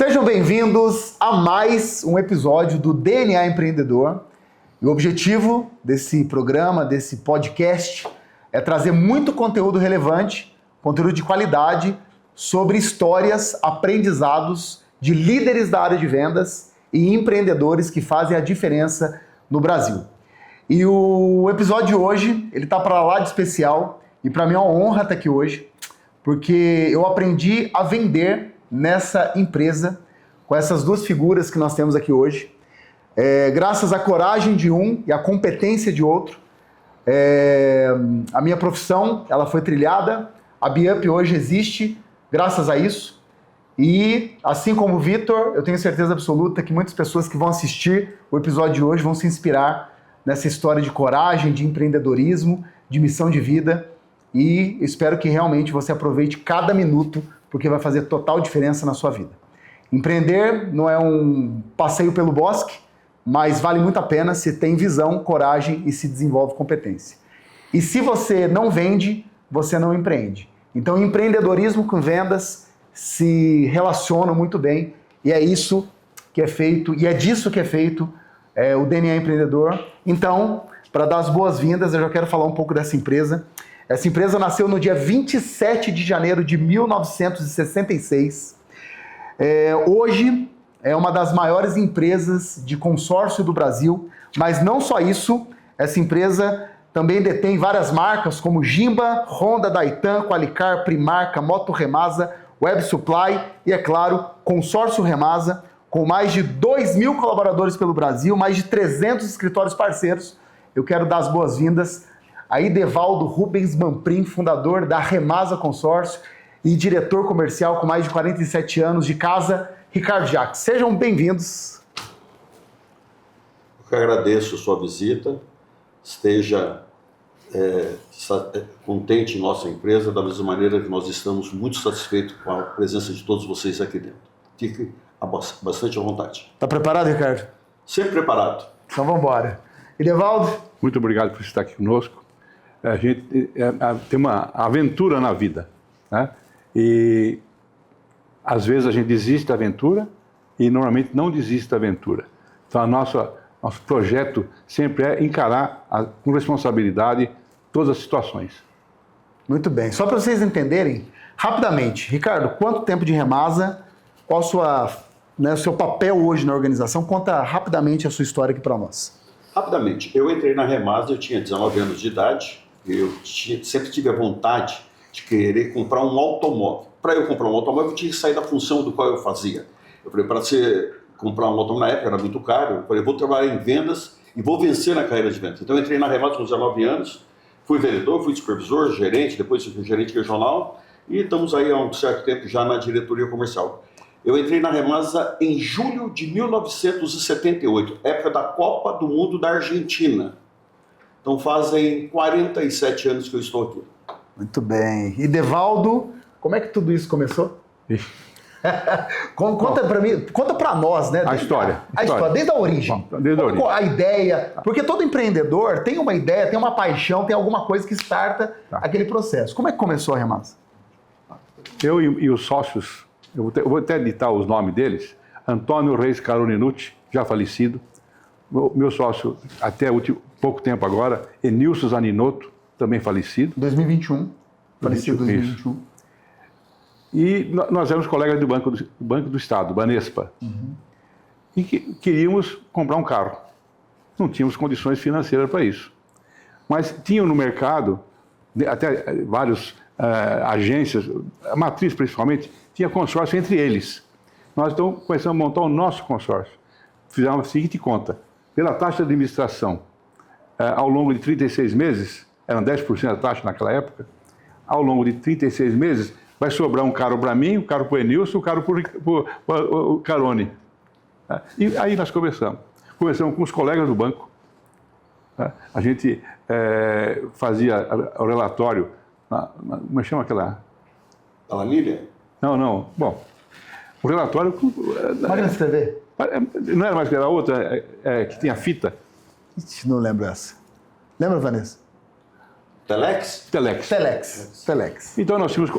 Sejam bem-vindos a mais um episódio do DNA Empreendedor. E o objetivo desse programa, desse podcast, é trazer muito conteúdo relevante, conteúdo de qualidade, sobre histórias, aprendizados de líderes da área de vendas e empreendedores que fazem a diferença no Brasil. E o episódio de hoje, ele tá para lá de especial e para mim é uma honra estar aqui hoje, porque eu aprendi a vender nessa empresa com essas duas figuras que nós temos aqui hoje. Graças à coragem de um e à competência de outro, a minha profissão ela foi trilhada, a BeUp hoje existe graças a isso. E assim como o Vitor, eu tenho certeza absoluta que muitas pessoas que vão assistir o episódio de hoje vão se inspirar nessa história de coragem, de empreendedorismo, de missão de vida. E espero que realmente você aproveite cada minuto, porque vai fazer total diferença na sua vida. Empreender não é um passeio pelo bosque, mas vale muito a pena se tem visão, coragem e se desenvolve competência. E se você não vende, você não empreende. Então, empreendedorismo com vendas se relacionam muito bem e é isso que é feito, e é disso que é feito o DNA Empreendedor. Então, para dar as boas-vindas, eu já quero falar um pouco dessa empresa. Essa empresa nasceu no dia 27 de janeiro de 1966. Hoje é uma das maiores empresas de consórcio do Brasil, mas não só isso, essa empresa também detém várias marcas como Gimba, Honda, Daitan, Qualicar, Primarca, Moto Remasa, Web Supply e, é claro, Consórcio Remasa, com mais de 2.000 colaboradores pelo Brasil, mais de 300 escritórios parceiros. Eu quero dar as boas-vindas a Edevaldo Rubens Manprim, fundador da Remasa Consórcio e diretor comercial com mais de 47 anos de casa, Ricardo Jacques. Sejam bem-vindos. Eu que agradeço a sua visita. Esteja contente em nossa empresa, da mesma maneira que nós estamos muito satisfeitos com a presença de todos vocês aqui dentro. Fique bastante à vontade. Está preparado, Ricardo? Sempre preparado. Então vamos embora. Edevaldo? Muito obrigado por estar aqui conosco. A gente tem uma aventura na vida, né? E às vezes a gente desiste da aventura e normalmente não desiste da aventura. Então nosso projeto sempre é encarar com responsabilidade todas as situações. Muito bem. Só para vocês entenderem, rapidamente, Ricardo, quanto tempo de Remasa? Qual o seu papel hoje na organização? Conta rapidamente a sua história aqui para nós. Rapidamente, eu entrei na Remasa, eu tinha 19 anos de idade, eu sempre tive a vontade de querer comprar um automóvel. Para eu comprar um automóvel, eu tinha que sair da função do qual eu fazia. Eu falei, para comprar um automóvel na época era muito caro, eu falei, vou trabalhar em vendas e vou vencer na carreira de vendas. Então eu entrei na Remasa com 19 anos, fui vendedor, fui supervisor, gerente, depois fui gerente regional e estamos aí há um certo tempo já na diretoria comercial. Eu entrei na Remasa em julho de 1978, época da Copa do Mundo da Argentina. Então fazem 47 anos que eu estou aqui. Muito bem. E Edevaldo, como é que tudo isso começou? Conta para mim, conta para nós, né? A história, desde a origem. Desde a origem. A ideia, porque todo empreendedor tem uma ideia, tem uma paixão, tem alguma coisa que starta aquele processo. Como é que começou a Remasa? Eu e os sócios, eu vou até editar os nomes deles, Antônio Reis Caroninucci, já falecido, meu sócio até pouco tempo agora, Enilson Zaninotto, também falecido. 2021, falecido em 2021. E nós éramos colegas do Banco do Estado, Banespa, e queríamos comprar um carro. Não tínhamos condições financeiras para isso. Mas tinham no mercado, até várias agências, a Matriz principalmente, tinha consórcio entre eles. Nós então começamos a montar o nosso consórcio. Fizemos a seguinte conta: pela taxa de administração, ao longo de 36 meses, eram 10% da taxa naquela época, ao longo de 36 meses, vai sobrar um carro para mim, um carro para o Enilson, um carro para o Carone. E aí nós começamos. Começamos com os colegas do banco. A gente fazia o relatório, como chama aquela? Planilha? Não. Bom, o relatório... Máquina de escrever? Não era mais que era outra, que tinha fita. Não lembro essa. Lembra, Vanessa? Telex? Telex. Então nós tínhamos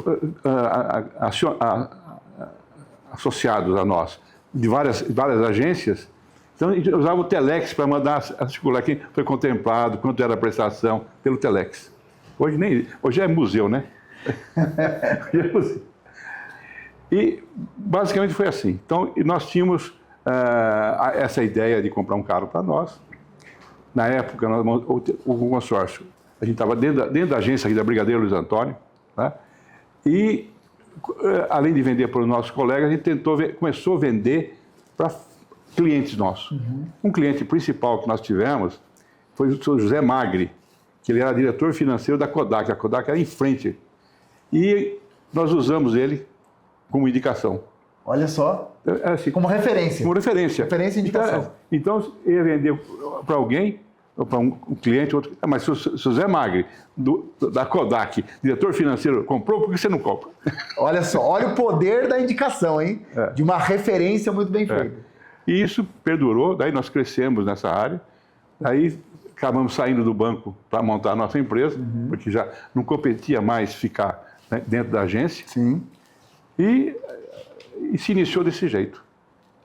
associados a nós, de várias agências. Então, a gente usava o Telex para mandar articular quem foi contemplado, quanto era a prestação, pelo Telex. Hoje é museu, né? Hoje é museu. E, basicamente, foi assim. Então, nós tínhamos essa ideia de comprar um carro para nós. Na época, o consórcio, a gente estava dentro da agência aqui da Brigadeiro Luiz Antônio, né? E, além de vender para os nossos colegas, a gente começou a vender para clientes nossos. Um cliente principal que nós tivemos foi o Sr. José Magri, que ele era diretor financeiro da Kodak. A Kodak era em frente. E nós usamos ele como indicação. Olha só, Assim, como referência. como referência. Referência e indicação. Então, ia vender para alguém, para um cliente, outro. Mas se o José Magri, da Kodak, diretor financeiro, comprou, por que você não compra? Olha só, olha o poder da indicação, hein? De uma referência muito bem feita. E isso perdurou, daí nós crescemos nessa área, daí acabamos saindo do banco para montar a nossa empresa, porque já não competia mais ficar, né, dentro da agência. Sim. E se iniciou desse jeito.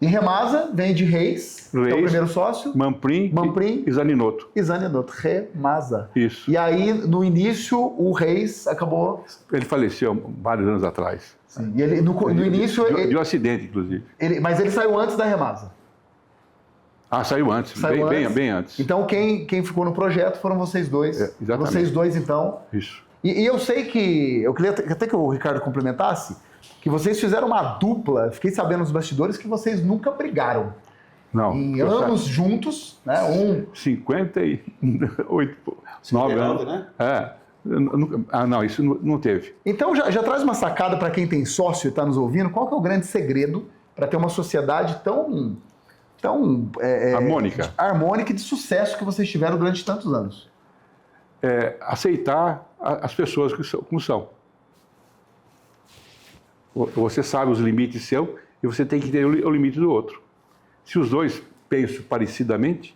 E Remasa vem de Reis, que é o primeiro sócio. Manprim e Zaninoto. E Zaninoto. Remasa. Isso. E aí, no início, o Reis acabou... Ele faleceu vários anos atrás. Sim. E ele, no início... De um acidente, inclusive. Mas ele saiu antes da Remasa. Saiu antes. Bem antes. Então, quem ficou no projeto foram vocês dois. Exatamente. Vocês dois, então. Isso. E eu sei que... Eu queria até que o Ricardo complementasse, que vocês fizeram uma dupla, fiquei sabendo nos bastidores, que vocês nunca brigaram. Não. Em anos juntos, né? 58, 9 anos. né? Não, isso não teve. Então já traz uma sacada para quem tem sócio e está nos ouvindo. Qual que é o grande segredo para ter uma sociedade tão harmônica e de sucesso que vocês tiveram durante tantos anos? Aceitar as pessoas como são. Você sabe os limites seus e você tem que ter o limite do outro. Se os dois pensam parecidamente,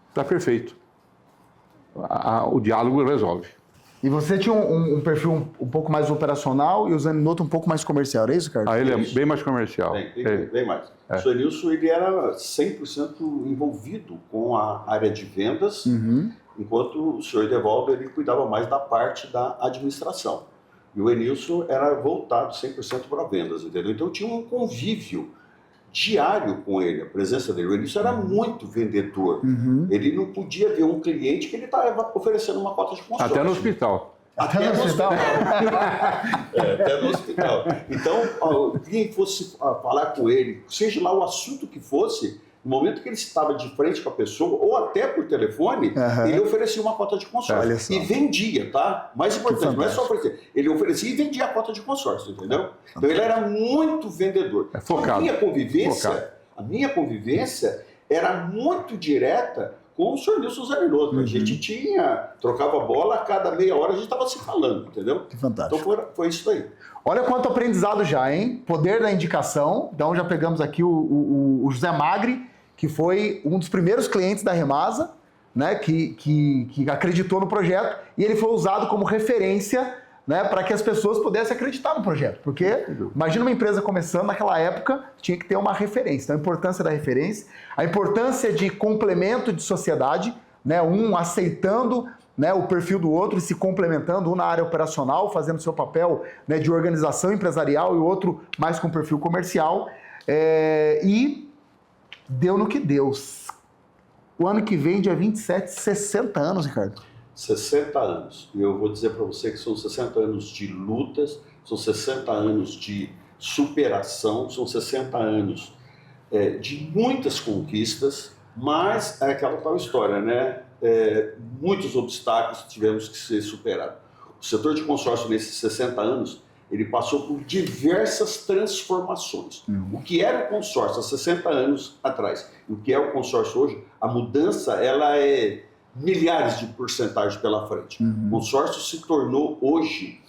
está perfeito. O diálogo resolve. E você tinha um perfil um pouco mais operacional e o Zaninoto um pouco mais comercial, era isso, Ricardo? Ele é bem mais comercial. Bem mais. O Sr. Nilson, ele era 100% envolvido com a área de vendas, enquanto o Sr. Edevaldo, ele cuidava mais da parte da administração. E o Enilson era voltado 100% para vendas, entendeu? Então tinha um convívio diário com ele, a presença dele. O Enilson era muito vendedor. Ele não podia ver um cliente que ele estava oferecendo uma cota de consórcio. Até no hospital. Até no hospital? Até no hospital. Então, quem fosse falar com ele, seja lá o assunto que fosse, no momento que ele estava de frente com a pessoa, ou até por telefone, ele oferecia uma cota de consórcio. E vendia, tá? Mais importante, não é só oferecer. Ele oferecia e vendia a cota de consórcio, entendeu? Então ele era muito vendedor. Focado. A minha convivência era muito direta com o Sr. Nilson Zaninoto. A gente trocava bola, a cada meia hora a gente estava se falando, entendeu? Que fantástico. Então foi isso aí. Olha quanto aprendizado já, hein? Poder da indicação. Então já pegamos aqui o José Magri, que foi um dos primeiros clientes da Remasa, né, que acreditou no projeto, e ele foi usado como referência, né, para que as pessoas pudessem acreditar no projeto. Porque, imagina uma empresa começando, naquela época, tinha que ter uma referência. Então, a importância da referência, a importância de complemento de sociedade, né, um aceitando, né, o perfil do outro e se complementando, um na área operacional, fazendo seu papel, né, de organização empresarial e o outro mais com perfil comercial. E deu no que deu. O ano que vem, dia 27, 60 anos, Ricardo. 60 anos. E eu vou dizer para você que são 60 anos de lutas, são 60 anos de superação, são 60 anos de muitas conquistas, mas é aquela tal história, né? Muitos obstáculos tivemos que ser superados. O setor de consórcio, nesses 60 anos, ele passou por diversas transformações. O que era o consórcio há 60 anos atrás e o que é o consórcio hoje, a mudança ela é milhares de porcentagens pela frente. O consórcio se tornou hoje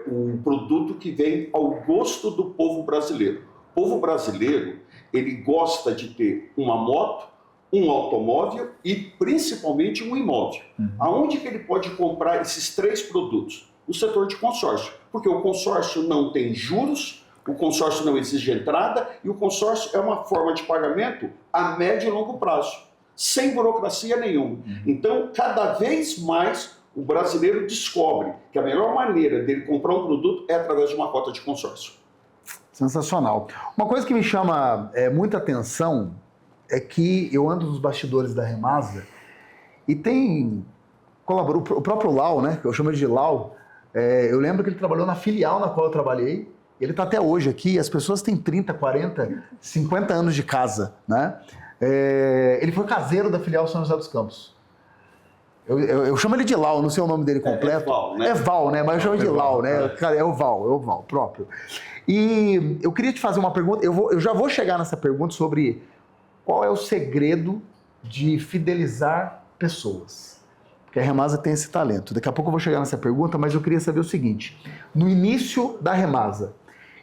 um produto que vem ao gosto do povo brasileiro. O povo brasileiro, ele gosta de ter uma moto, um automóvel e principalmente um imóvel. Aonde que ele pode comprar esses três produtos? No setor de consórcio, porque o consórcio não tem juros, O consórcio não exige entrada e o consórcio é uma forma de pagamento a médio e longo prazo, sem burocracia nenhuma. Então, cada vez mais o brasileiro descobre que a melhor maneira dele comprar um produto é através de uma cota de consórcio. Sensacional. Uma coisa que me chama muita atenção é que eu ando nos bastidores da Remasa e tem colaborou o próprio Lau, né? Que eu chamo ele de Lau. Eu lembro que ele trabalhou na filial na qual eu trabalhei. Ele está até hoje aqui. As pessoas têm 30, 40, 50 anos de casa, né? Ele foi caseiro da filial São José dos Campos. Eu chamo ele de Lau, não sei o nome dele completo. É Val, né? É Val, né? Mas eu chamo de Lau, né? É o Val próprio. E eu queria te fazer uma pergunta. Eu já vou chegar nessa pergunta sobre qual é o segredo de fidelizar pessoas. Porque a Remasa tem esse talento. Daqui a pouco eu vou chegar nessa pergunta, mas eu queria saber o seguinte. No início da Remasa,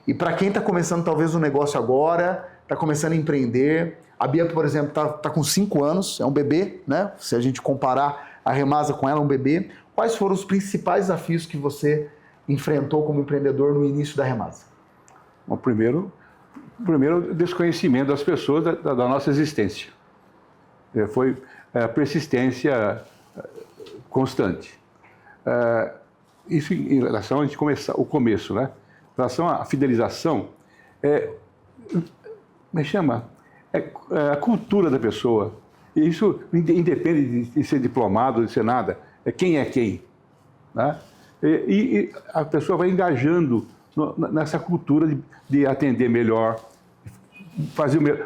e para quem está começando talvez um negócio agora, está começando a empreender, a Bia, por exemplo, está com 5 anos, é um bebê, né? Se a gente comparar a Remasa com ela, é um bebê. Quais foram os principais desafios que você enfrentou como empreendedor no início da Remasa? Bom, primeiro, desconhecimento das pessoas da nossa existência. Foi persistência constante. Isso em relação a gente começar o começo, né? Em relação à fidelização, me chama a cultura da pessoa. E isso independe de ser diplomado, de ser nada. Quem é quem, né? E a pessoa vai engajando nessa cultura de atender melhor,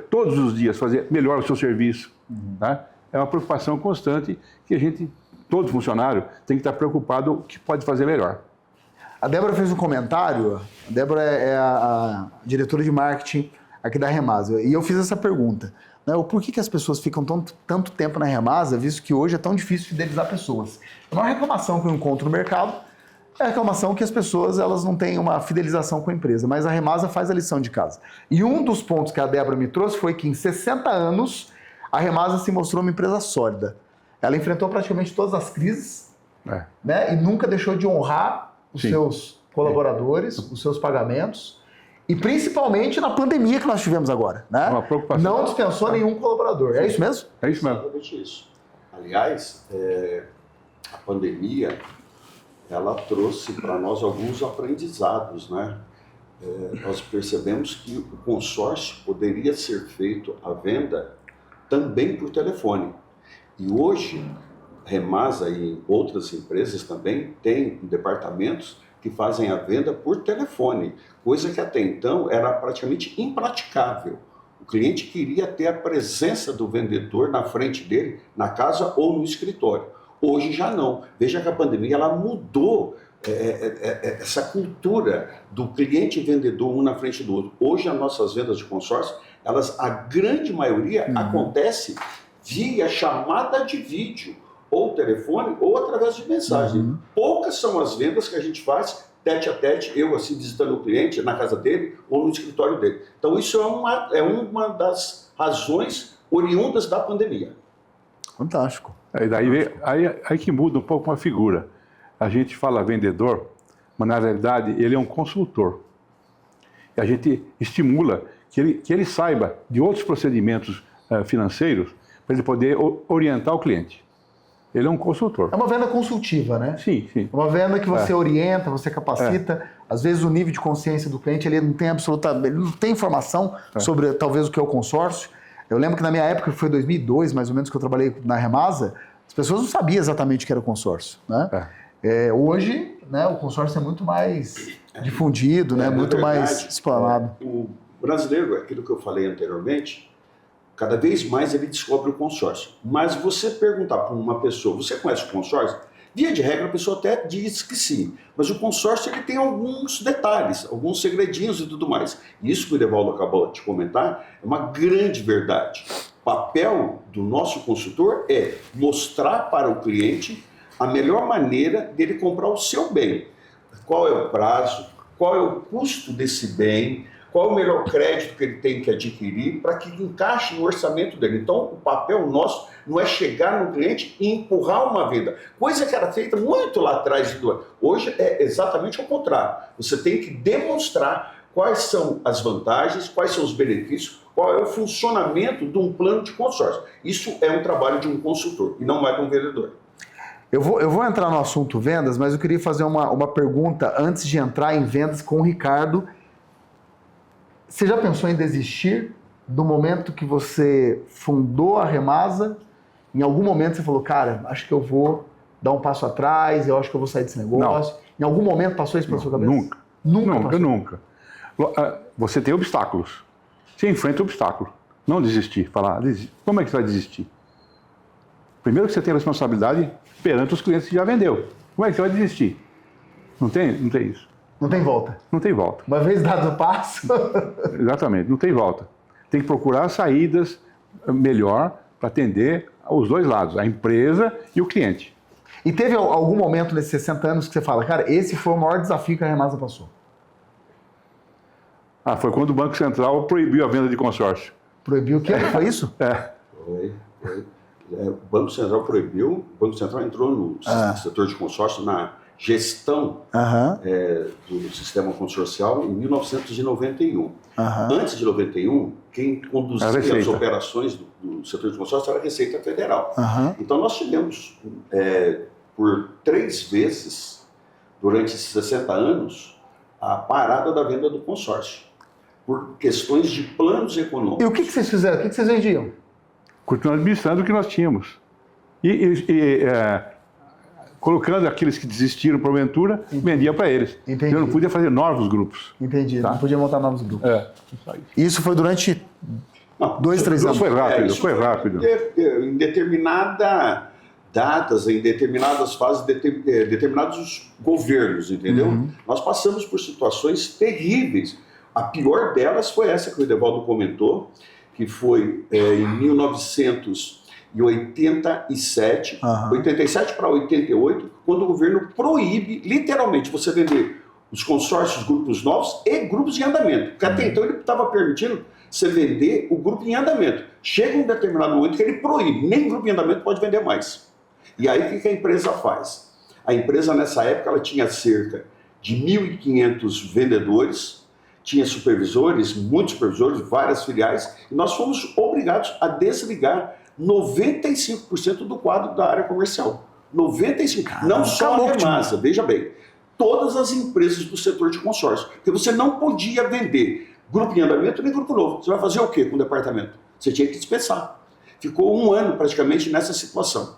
todos os dias fazer melhor o seu serviço. Né? É uma preocupação constante que todo funcionário tem que estar preocupado o que pode fazer melhor. A Débora fez um comentário, a Débora é a diretora de marketing aqui da Remasa, e eu fiz essa pergunta, né? Por que as pessoas ficam tanto tempo na Remasa, visto que hoje é tão difícil fidelizar pessoas? A maior reclamação que eu encontro no mercado é a reclamação que as pessoas elas não têm uma fidelização com a empresa, mas a Remasa faz a lição de casa. E um dos pontos que a Débora me trouxe foi que em 60 anos a Remasa se mostrou uma empresa sólida. Ela enfrentou praticamente todas as crises, né? E nunca deixou de honrar os seus colaboradores, os seus pagamentos, e principalmente na pandemia que nós tivemos agora, né? Uma preocupação. Não dispensou nenhum colaborador. É isso mesmo? É isso mesmo. Exatamente isso. Aliás, a pandemia ela trouxe para nós alguns aprendizados, né? Nós percebemos que o consórcio poderia ser feito à venda também por telefone. E hoje, Remasa e outras empresas também têm departamentos que fazem a venda por telefone, coisa que até então era praticamente impraticável. O cliente queria ter a presença do vendedor na frente dele, na casa ou no escritório. Hoje já não. Veja que a pandemia ela mudou essa cultura do cliente e vendedor um na frente do outro. Hoje as nossas vendas de consórcio, a grande maioria acontece via chamada de vídeo, ou telefone, ou através de mensagem. Poucas são as vendas que a gente faz tete a tete, eu assim visitando o cliente na casa dele ou no escritório dele. Então isso é uma das razões oriundas da pandemia. Fantástico. Aí que muda um pouco uma figura. A gente fala vendedor, mas na realidade ele é um consultor. E a gente estimula que ele saiba de outros procedimentos financeiros para ele poder orientar o cliente. Ele é um consultor. É uma venda consultiva, né? Sim. É uma venda que você orienta, você capacita. Às vezes o nível de consciência do cliente ele não tem informação sobre talvez o que é o consórcio. Eu lembro que na minha época, foi 2002 mais ou menos que eu trabalhei na Remasa, as pessoas não sabiam exatamente o que era o consórcio, né? Hoje, né, o consórcio é muito mais difundido, né, muito mais explanado. O brasileiro, aquilo que eu falei anteriormente, cada vez mais ele descobre o consórcio. Mas você perguntar para uma pessoa, você conhece o consórcio? Via de regra, a pessoa até diz que sim. Mas o consórcio ele tem alguns detalhes, alguns segredinhos e tudo mais. Isso que o Edevaldo acabou de comentar é uma grande verdade. O papel do nosso consultor é mostrar para o cliente a melhor maneira dele comprar o seu bem. Qual é o prazo, qual é o custo desse bem, qual é o melhor crédito que ele tem que adquirir para que encaixe no orçamento dele. Então, o papel nosso não é chegar no cliente e empurrar uma venda. Coisa que era feita muito lá atrás. Hoje é exatamente o contrário. Você tem que demonstrar quais são as vantagens, quais são os benefícios, qual é o funcionamento de um plano de consórcio. Isso é um trabalho de um consultor e não é de um vendedor. Eu vou entrar no assunto vendas, mas eu queria fazer uma pergunta antes de entrar em vendas com o Ricardo. Você já pensou em desistir do momento que você fundou a Remasa? Em algum momento você falou, cara, acho que eu vou dar um passo atrás, eu acho que eu vou sair desse negócio. Não. Em algum momento passou isso pela sua cabeça? Nunca. Nunca. Você tem obstáculos. Você enfrenta obstáculos. Não desistir. Falar, como é que você vai desistir? Primeiro que você tem a responsabilidade perante os clientes que já vendeu. Como é que você vai desistir? Não tem isso. Não tem volta. Não tem volta. Uma vez dado o passo... Exatamente, não tem volta. Tem que procurar saídas melhor para atender os dois lados, a empresa e o cliente. E teve algum momento nesses 60 anos que você fala, cara, esse foi o maior desafio que a Remasa passou? Foi quando o Banco Central proibiu a venda de consórcio. Proibiu o quê? Foi isso? Foi. O Banco Central proibiu, o Banco Central entrou no setor de consórcio na gestão do sistema consorcial em 1991. Antes de 91, quem conduzia as operações do setor de consórcio era a Receita Federal. Então nós tivemos, por 3 vezes, durante esses 60 anos, a parada da venda do consórcio, por questões de planos econômicos. E o que vocês fizeram? O que vocês vendiam? Continuando administrando o que nós tínhamos. Colocando aqueles que desistiram porventura, vendia para eles. Entendi. Eu não podia fazer novos grupos. Entendi, não podia montar novos grupos. Isso foi durante 2, 3 anos. Foi rápido. Em determinadas datas, em determinadas fases, determinados governos, entendeu? Nós passamos por situações terríveis. A pior delas foi essa que o Edevaldo comentou, que foi em 1987, 87 para 88, quando o governo proíbe, literalmente, você vender os consórcios, grupos novos e grupos em andamento. Porque até então ele estava permitindo você vender o grupo em andamento. Chega um determinado momento que ele proíbe, nem grupo em andamento pode vender mais. E aí o que a empresa faz? A empresa nessa época ela tinha cerca de 1.500 vendedores, tinha supervisores, muitos supervisores, várias filiais, e nós fomos obrigados a desligar 95% do quadro da área comercial. 95%. Não só a Remasa, veja bem. Todas as empresas do setor de consórcio. Porque você não podia vender grupo em andamento nem grupo novo. Você vai fazer o quê com o departamento? Você tinha que dispensar. Ficou 1 ano praticamente nessa situação.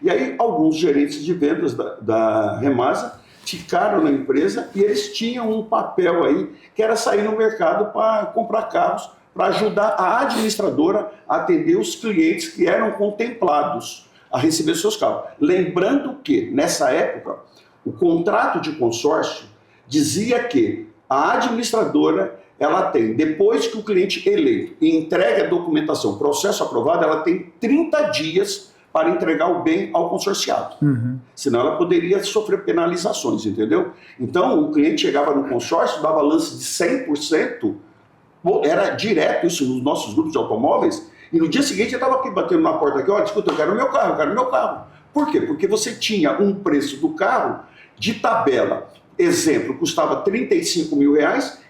E aí alguns gerentes de vendas da Remasa ficaram na empresa e eles tinham um papel aí que era sair no mercado para comprar carros, para ajudar a administradora a atender os clientes que eram contemplados a receber seus carros. Lembrando que, nessa época, o contrato de consórcio dizia que a administradora, ela tem, depois que o cliente eleito entrega a documentação, processo aprovado, ela tem 30 dias para entregar o bem ao consorciado. Senão ela poderia sofrer penalizações, entendeu? Então, o cliente chegava no consórcio, dava lance de 100%, era direto isso nos nossos grupos de automóveis, e no dia seguinte eu estava aqui batendo na porta aqui, olha, escuta, eu quero meu carro. Por quê? Porque você tinha um preço do carro de tabela. Exemplo, custava R$35 mil,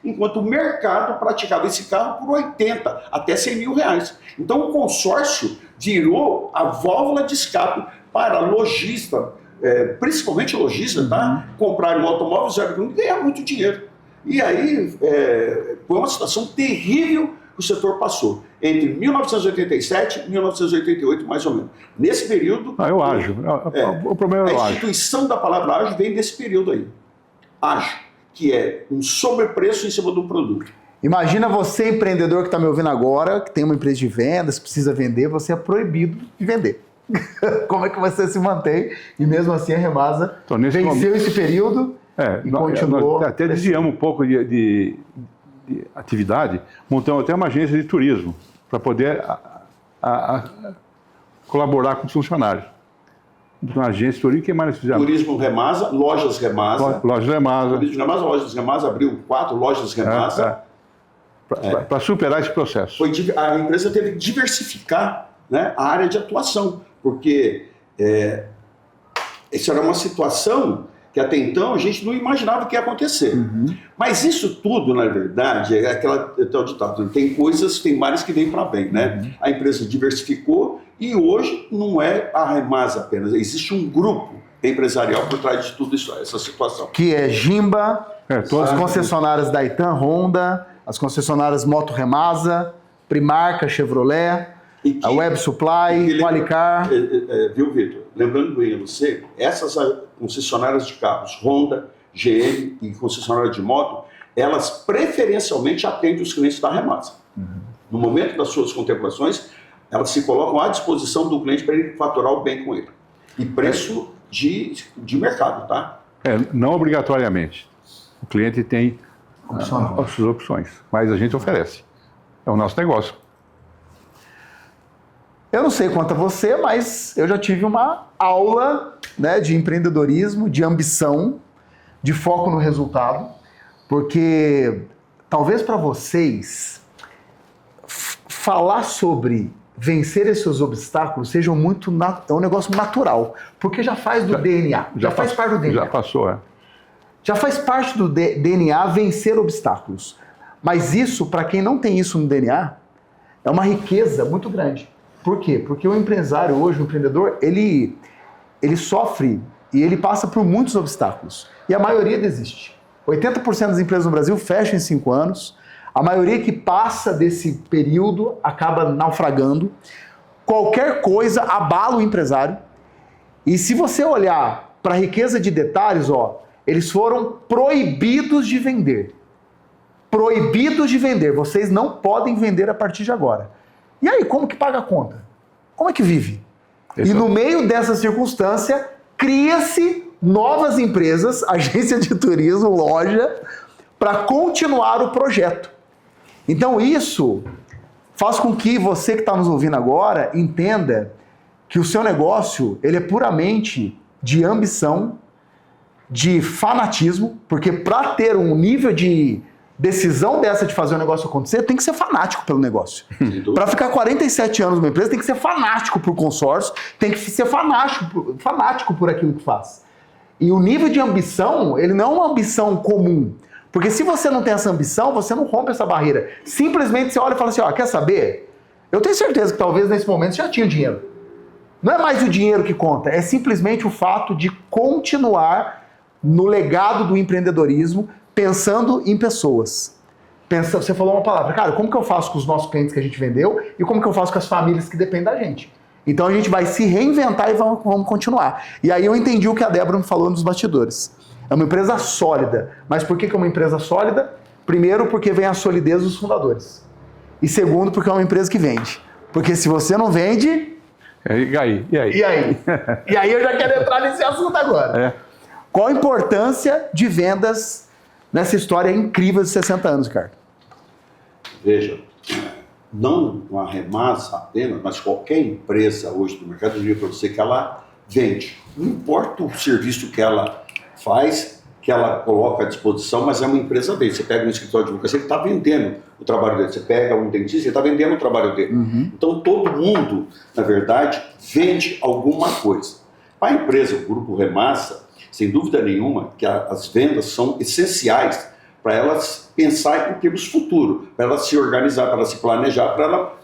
enquanto o mercado praticava esse carro por 80 até 100 mil reais. Então o consórcio virou a válvula de escape para lojista, principalmente lojista, tá? Comprar um automóvel 0 e ganhar muito dinheiro. E aí foi uma situação terrível que o setor passou, entre 1987 e 1988, mais ou menos. Nesse período... eu ajo. O problema é o ágio. A instituição da palavra ágio vem desse período aí. Ágio, que é um sobrepreço em cima do produto. Imagina você, empreendedor que está me ouvindo agora, que tem uma empresa de vendas, precisa vender, você é proibido de vender. Como é que você se mantém? E mesmo assim a Remasa venceu esse período e continuou... Nós até desviamos um pouco de atividade, montamos até uma agência de turismo para poder colaborar com os funcionários. Uma agência de turismo, o que mais nós fizemos? Turismo Remasa, Lojas Remasa. Lojas Remasa. Turismo Remasa, Lojas Remasa, abriu 4 lojas Remasa. Para superar esse processo. A empresa teve que diversificar, né, a área de atuação, porque essa era uma situação que até então a gente não imaginava que ia acontecer. Mas isso tudo, na verdade, é aquela tal ditado, tem males que vêm para bem, né? A empresa diversificou e hoje não é a Remasa apenas, existe um grupo empresarial por trás de tudo isso, essa situação. Que é Jimba, todas as concessionárias da Itan, Honda, as concessionárias Moto Remasa, Primarca, Chevrolet, a Web Supply, Qualicar. Viu, Vitor? Lembrando bem a você, essas concessionárias de carros, Honda, GM e concessionária de moto, elas preferencialmente atendem os clientes da Remasa. No momento das suas contemplações, elas se colocam à disposição do cliente para ele faturar o bem com ele. E preço de mercado, tá? Não obrigatoriamente. O cliente tem as suas opções, mas a gente oferece. É o nosso negócio. Eu não sei quanto a você, mas eu já tive uma aula, né, de empreendedorismo, de ambição, de foco no resultado, porque talvez para vocês falar sobre vencer esses obstáculos seja é um negócio natural, porque já faz do DNA, já faz parte do DNA. Já passou, Já faz parte do DNA vencer obstáculos. Mas isso, para quem não tem isso no DNA, é uma riqueza muito grande. Por quê? Porque o empresário hoje, o empreendedor, ele sofre e ele passa por muitos obstáculos. E a maioria desiste. 80% das empresas no Brasil fecham em 5 anos. A maioria que passa desse período acaba naufragando. Qualquer coisa abala o empresário. E se você olhar para a riqueza de detalhes, eles foram proibidos de vender. Proibidos de vender. Vocês não podem vender a partir de agora. E aí, como que paga a conta? Como é que vive? E no meio dessa circunstância, cria-se novas empresas, agência de turismo, loja, para continuar o projeto. Então isso faz com que você que está nos ouvindo agora entenda que o seu negócio ele é puramente de ambição, de fanatismo, porque para ter um nível de decisão dessa de fazer o negócio acontecer, tem que ser fanático pelo negócio. Para ficar 47 anos numa empresa, tem que ser fanático por consórcio, tem que ser fanático por aquilo que faz. E o nível de ambição, ele não é uma ambição comum. Porque se você não tem essa ambição, você não rompe essa barreira. Simplesmente você olha e fala assim, quer saber? Eu tenho certeza que talvez nesse momento você já tinha dinheiro. Não é mais o dinheiro que conta, é simplesmente o fato de continuar no legado do empreendedorismo, pensando em pessoas. Você falou uma palavra, cara, como que eu faço com os nossos clientes que a gente vendeu e como que eu faço com as famílias que dependem da gente? Então a gente vai se reinventar e vamos continuar. E aí eu entendi o que a Débora me falou nos bastidores. É uma empresa sólida. Mas por que é uma empresa sólida? Primeiro, porque vem a solidez dos fundadores. E segundo, porque é uma empresa que vende. Porque se você não vende... E aí? E aí? E aí eu já quero entrar nesse assunto agora. Qual a importância de vendas nessa história incrível de 60 anos, Ricardo? Veja, não a Remasa apenas, mas qualquer empresa hoje do mercado, eu diria para você que ela vende. Não importa o serviço que ela faz, que ela coloca à disposição, mas é uma empresa dele. Você pega um escritório de advocacia, ele está vendendo o trabalho dele. Você pega um dentista, ele está vendendo o trabalho dele. Então todo mundo, na verdade, vende alguma coisa. Para a empresa, o Grupo Remasa, sem dúvida nenhuma, que as vendas são essenciais para elas pensar em termos futuros, para ela se organizar, para ela se planejar, para ela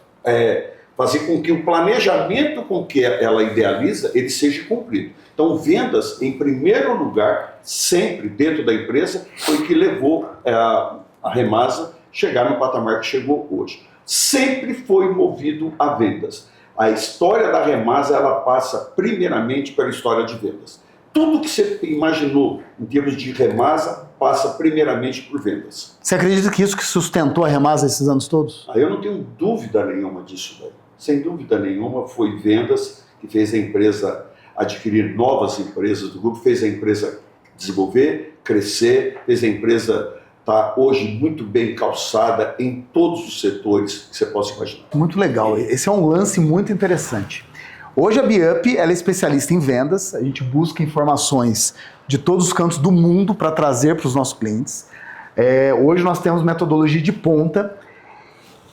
fazer com que o planejamento com que ela idealiza, ele seja cumprido. Então, vendas, em primeiro lugar, sempre dentro da empresa, foi o que levou a Remasa chegar no patamar que chegou hoje. Sempre foi movido a vendas. A história da Remasa, ela passa primeiramente pela história de vendas. Tudo que você imaginou em termos de Remasa passa primeiramente por vendas. Você acredita que isso que sustentou a Remasa esses anos todos? Eu não tenho dúvida nenhuma disso daí. Sem dúvida nenhuma foi vendas que fez a empresa adquirir novas empresas do grupo, fez a empresa desenvolver, crescer, fez a empresa estar hoje muito bem calçada em todos os setores que você possa imaginar. Muito legal. Esse é um lance muito interessante. Hoje a BeUp ela é especialista em vendas, a gente busca informações de todos os cantos do mundo para trazer para os nossos clientes. Hoje nós temos metodologia de ponta.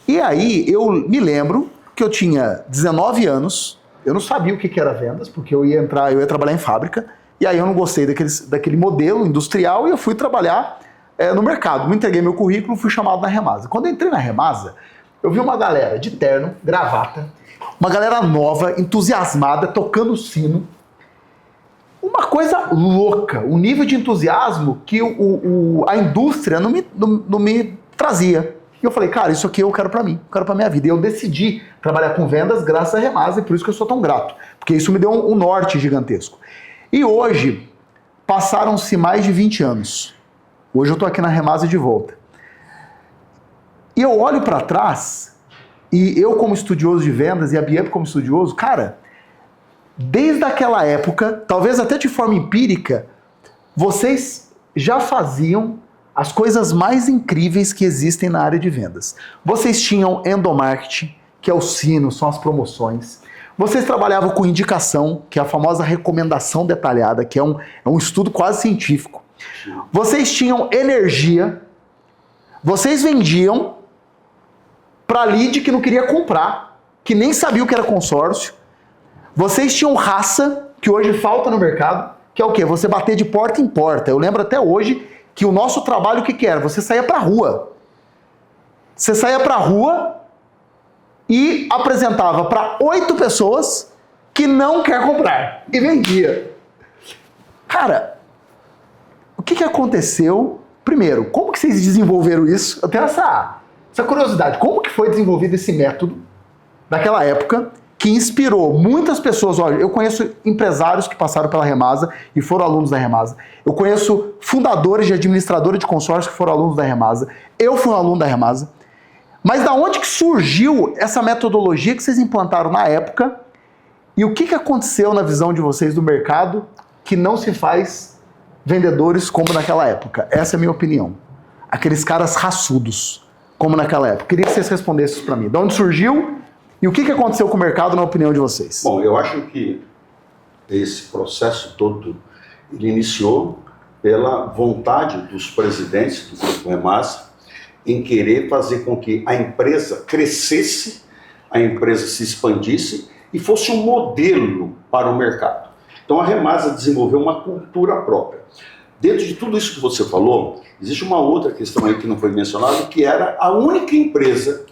E aí eu me lembro que eu tinha 19 anos, eu não sabia o que era vendas, porque eu ia trabalhar em fábrica, E aí eu não gostei daquele modelo industrial e eu fui trabalhar no mercado. Me entreguei meu currículo, fui chamado na Remasa. Quando eu entrei na Remasa, eu vi uma galera de terno, gravata, uma galera nova, entusiasmada, tocando sino. Uma coisa louca, o nível de entusiasmo que a indústria não me trazia. E eu falei, cara, isso aqui eu quero pra mim, eu quero pra minha vida. E eu decidi trabalhar com vendas graças à Remasa e por isso que eu sou tão grato. Porque isso me deu um norte gigantesco. E hoje, passaram-se mais de 20 anos. Hoje eu tô aqui na Remasa de volta. E eu olho pra trás, e eu como estudioso de vendas e a Biep como estudioso, cara, desde aquela época, talvez até de forma empírica, vocês já faziam as coisas mais incríveis que existem na área de vendas. Vocês tinham endomarketing, que é o sino, são as promoções. Vocês trabalhavam com indicação, que é a famosa recomendação detalhada, que é um estudo quase científico. Vocês tinham energia. Vocês vendiam para lead que não queria comprar, que nem sabia o que era consórcio. Vocês tinham raça, que hoje falta no mercado, que é o quê? Você bater de porta em porta. Eu lembro até hoje que o nosso trabalho, o que era? Você saía pra rua. Você saía pra rua e apresentava para 8 pessoas que não quer comprar. E vendia. Cara, o que aconteceu? Primeiro, como que vocês desenvolveram isso? Eu tenho essa curiosidade. Como que foi desenvolvido esse método naquela época que inspirou muitas pessoas? Olha, eu conheço empresários que passaram pela Remasa e foram alunos da Remasa. Eu conheço fundadores de administradora de consórcio que foram alunos da Remasa. Eu fui um aluno da Remasa. Mas da onde que surgiu essa metodologia que vocês implantaram na época? E o que aconteceu na visão de vocês do mercado que não se faz vendedores como naquela época? Essa é a minha opinião. Aqueles caras raçudos, como naquela época. Queria que vocês respondessem isso para mim. De onde surgiu e o que aconteceu com o mercado na opinião de vocês? Bom, eu acho que esse processo todo ele iniciou pela vontade dos presidentes do Grupo Remasa em querer fazer com que a empresa crescesse, a empresa se expandisse e fosse um modelo para o mercado. Então a Remasa desenvolveu uma cultura própria. Dentro de tudo isso que você falou, existe uma outra questão aí que não foi mencionada, que era a única empresa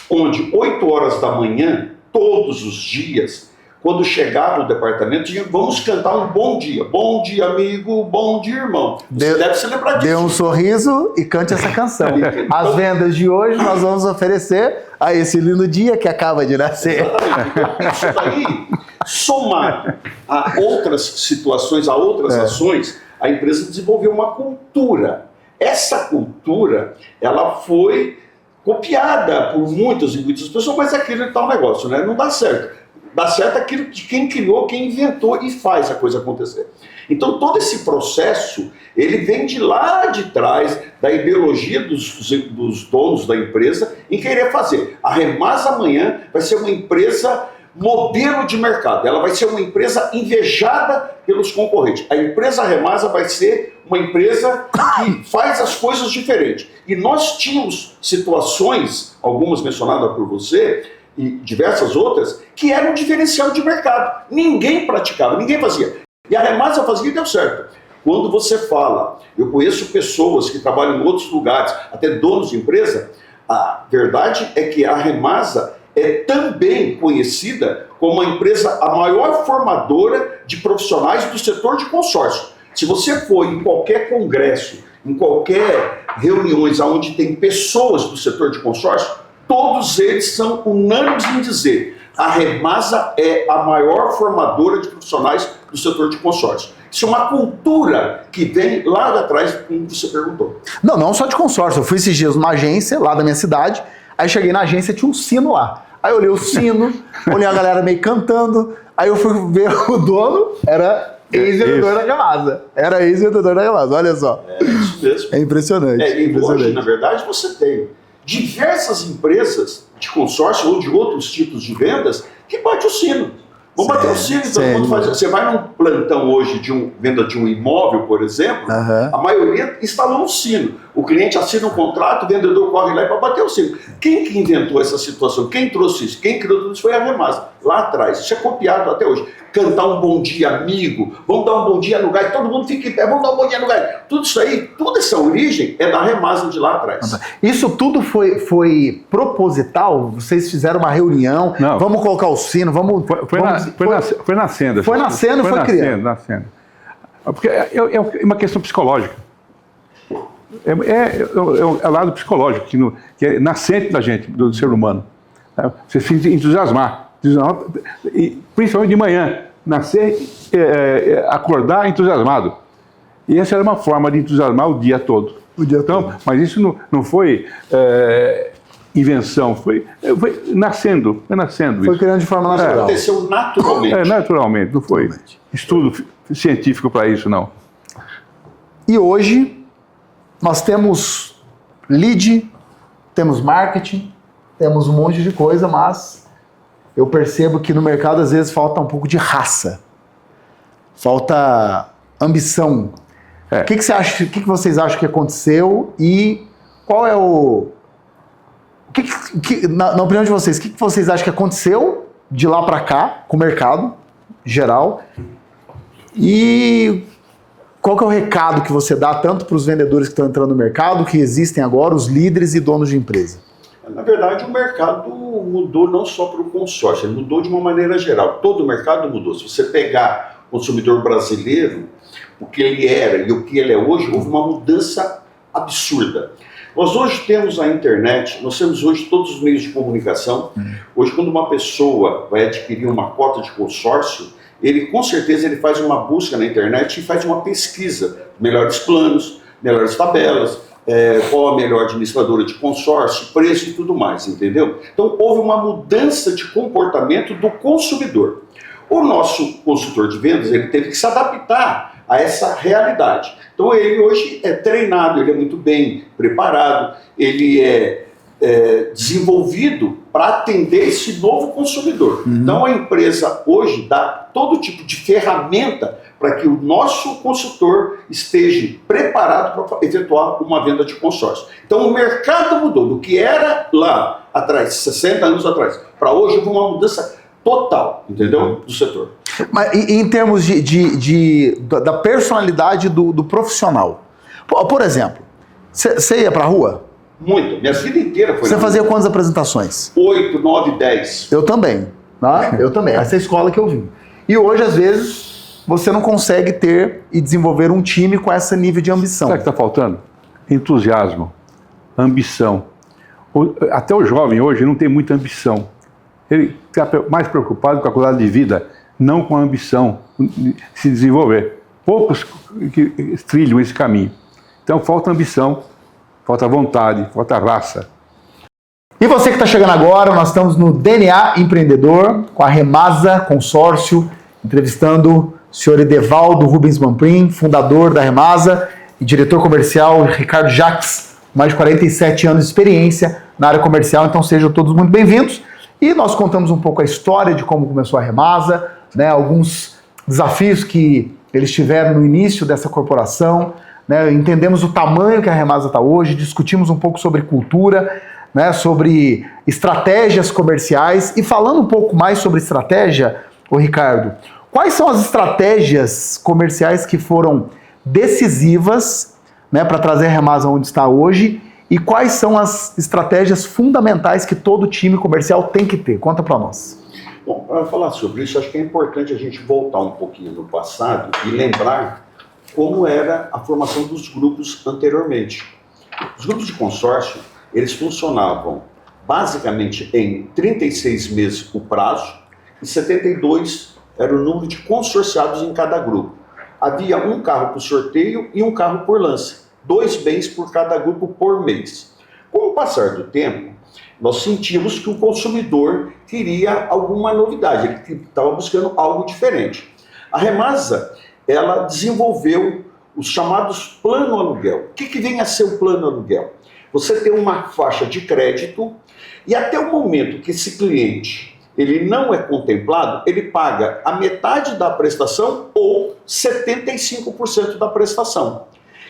onde 8 horas da manhã, todos os dias, quando chegava o departamento, tinha, vamos cantar um bom dia amigo, bom dia irmão. Você deve se lembrar disso. Dê um sorriso e cante essa canção. As vendas de hoje nós vamos oferecer a esse lindo dia que acaba de nascer. Exatamente. Isso daí, somado a outras situações, a outras ações, a empresa desenvolveu uma cultura. Essa cultura, ela foi copiada por muitas e muitas pessoas, mas aquilo é tal negócio, né? Não dá certo. Dá certo aquilo de quem criou, quem inventou e faz a coisa acontecer. Então todo esse processo, ele vem de lá de trás, da ideologia dos donos da empresa, em querer fazer. A Remasa amanhã vai ser uma empresa modelo de mercado, ela vai ser uma empresa invejada pelos concorrentes. A empresa Remasa vai ser uma empresa que faz as coisas diferentes. E nós tínhamos situações, algumas mencionadas por você, e diversas outras, que eram um diferencial de mercado. Ninguém praticava, ninguém fazia. E a Remasa fazia e deu certo. Quando você fala, eu conheço pessoas que trabalham em outros lugares, até donos de empresa, a verdade é que a Remasa é também conhecida como a empresa, a maior formadora de profissionais do setor de consórcio. Se você for em qualquer congresso, em qualquer reuniões onde tem pessoas do setor de consórcio, todos eles são unânimes em dizer: a Remasa é a maior formadora de profissionais do setor de consórcio. Isso é uma cultura que vem lá atrás, como você perguntou. Não só de consórcio. Eu fui esses dias numa agência lá da minha cidade, aí cheguei na agência, tinha um sino lá. Aí eu olhei o sino, olhei a galera meio cantando, aí eu fui ver o dono, era ex-vendedor da Remasa. Era ex-vendedor da Remasa, olha só. É isso mesmo. É impressionante. E hoje, na verdade, você tem diversas empresas de consórcio ou de outros tipos de vendas que bate o sino. Vamos bater o sino, todo mundo faz. Você vai num plantão hoje de venda de um imóvel, por exemplo, a maioria instalou um sino. O cliente assina um contrato, o vendedor corre lá para bater o sino. Quem que inventou essa situação? Quem trouxe isso? Quem criou tudo isso foi a Remasa. lá atrás. Isso é copiado até hoje. Cantar um bom dia, amigo, vamos dar um bom dia no gás, todo mundo fica em pé, vamos dar um bom dia no gás. Tudo isso aí, toda essa origem é da Remasa de lá atrás. Isso tudo foi proposital? Vocês fizeram uma reunião, Não. Vamos colocar o sino, Foi nascendo. Foi nascendo, foi criando. Nascendo. Porque é uma questão psicológica. É o lado psicológico, que é nascente da gente, do ser humano. Você se entusiasmar, e principalmente de manhã, nascer, acordar entusiasmado. E essa era uma forma de entusiasmar o dia todo. Então, mas isso não foi invenção, foi nascendo. Foi criando de forma natural. Aconteceu naturalmente. Naturalmente, não foi estudo científico para isso, não. E hoje, nós temos lead, temos marketing, temos um monte de coisa, mas eu percebo que no mercado às vezes falta um pouco de raça, falta ambição. O que você acha? O que vocês acham que aconteceu e qual é na opinião de vocês, o que vocês acham que aconteceu de lá para cá com o mercado geral e qual que é o recado que você dá tanto para os vendedores que estão entrando no mercado, que existem agora, os líderes e donos de empresa? Na verdade, o mercado mudou não só para o consórcio, ele mudou de uma maneira geral. Todo o mercado mudou. Se você pegar o consumidor brasileiro, o que ele era e o que ele é hoje, houve uma mudança absurda. Nós hoje temos a internet, nós temos hoje todos os meios de comunicação. Hoje, quando uma pessoa vai adquirir uma cota de consórcio, ele com certeza ele faz uma busca na internet e faz uma pesquisa, melhores planos, melhores tabelas, qual a melhor administradora de consórcio, preço e tudo mais, entendeu? Então houve uma mudança de comportamento do consumidor. O nosso consultor de vendas, ele teve que se adaptar a essa realidade. Então ele hoje é treinado, ele é muito bem preparado, ele é desenvolvido para atender esse novo consumidor. Então a empresa hoje dá todo tipo de ferramenta para que o nosso consultor esteja preparado para efetuar uma venda de consórcio. Então o mercado mudou do que era lá atrás, 60 anos atrás, para hoje houve uma mudança total, entendeu? Do setor. Mas em termos da personalidade do profissional, por exemplo, você ia para a rua? Muito. Minha vida inteira foi. Você fazia quantas apresentações? 8, 9, 10. Eu também. Tá? Eu também. Essa é a escola que eu vim. E hoje, às vezes, você não consegue ter e desenvolver um time com esse nível de ambição. Sabe o que está faltando? Entusiasmo, ambição. Até o jovem hoje não tem muita ambição. Ele está mais preocupado com a qualidade de vida, não com a ambição de se desenvolver. Poucos que trilham esse caminho. Então falta ambição, falta vontade, falta raça. E você que está chegando agora, nós estamos no DNA Empreendedor, com a Remasa Consórcio, entrevistando o senhor Edevaldo Rubens Manprim, fundador da Remasa, e diretor comercial Ricardo Jacques, mais de 47 anos de experiência na área comercial, então sejam todos muito bem-vindos. E nós contamos um pouco a história de como começou a Remasa, né, alguns desafios que eles tiveram no início dessa corporação, né, entendemos o tamanho que a Remasa está hoje, discutimos um pouco sobre cultura, né, sobre estratégias comerciais. E falando um pouco mais sobre estratégia, ô Ricardo, quais são as estratégias comerciais que foram decisivas, né, para trazer a Remasa onde está hoje? E quais são as estratégias fundamentais que todo time comercial tem que ter? Conta para nós. Bom, para falar sobre isso, acho que é importante a gente voltar um pouquinho no passado e lembrar como era a formação dos grupos anteriormente. Os grupos de consórcio, eles funcionavam basicamente em 36 meses o prazo e 72 era o número de consorciados em cada grupo. Havia um carro por sorteio e um carro por lance. 2 bens por cada grupo por mês. Com o passar do tempo, nós sentimos que o consumidor queria alguma novidade, ele estava buscando algo diferente. A Remasa, ela desenvolveu os chamados plano aluguel. O que vem a ser o plano aluguel? Você tem uma faixa de crédito e até o momento que esse cliente ele não é contemplado, ele paga a metade da prestação ou 75% da prestação.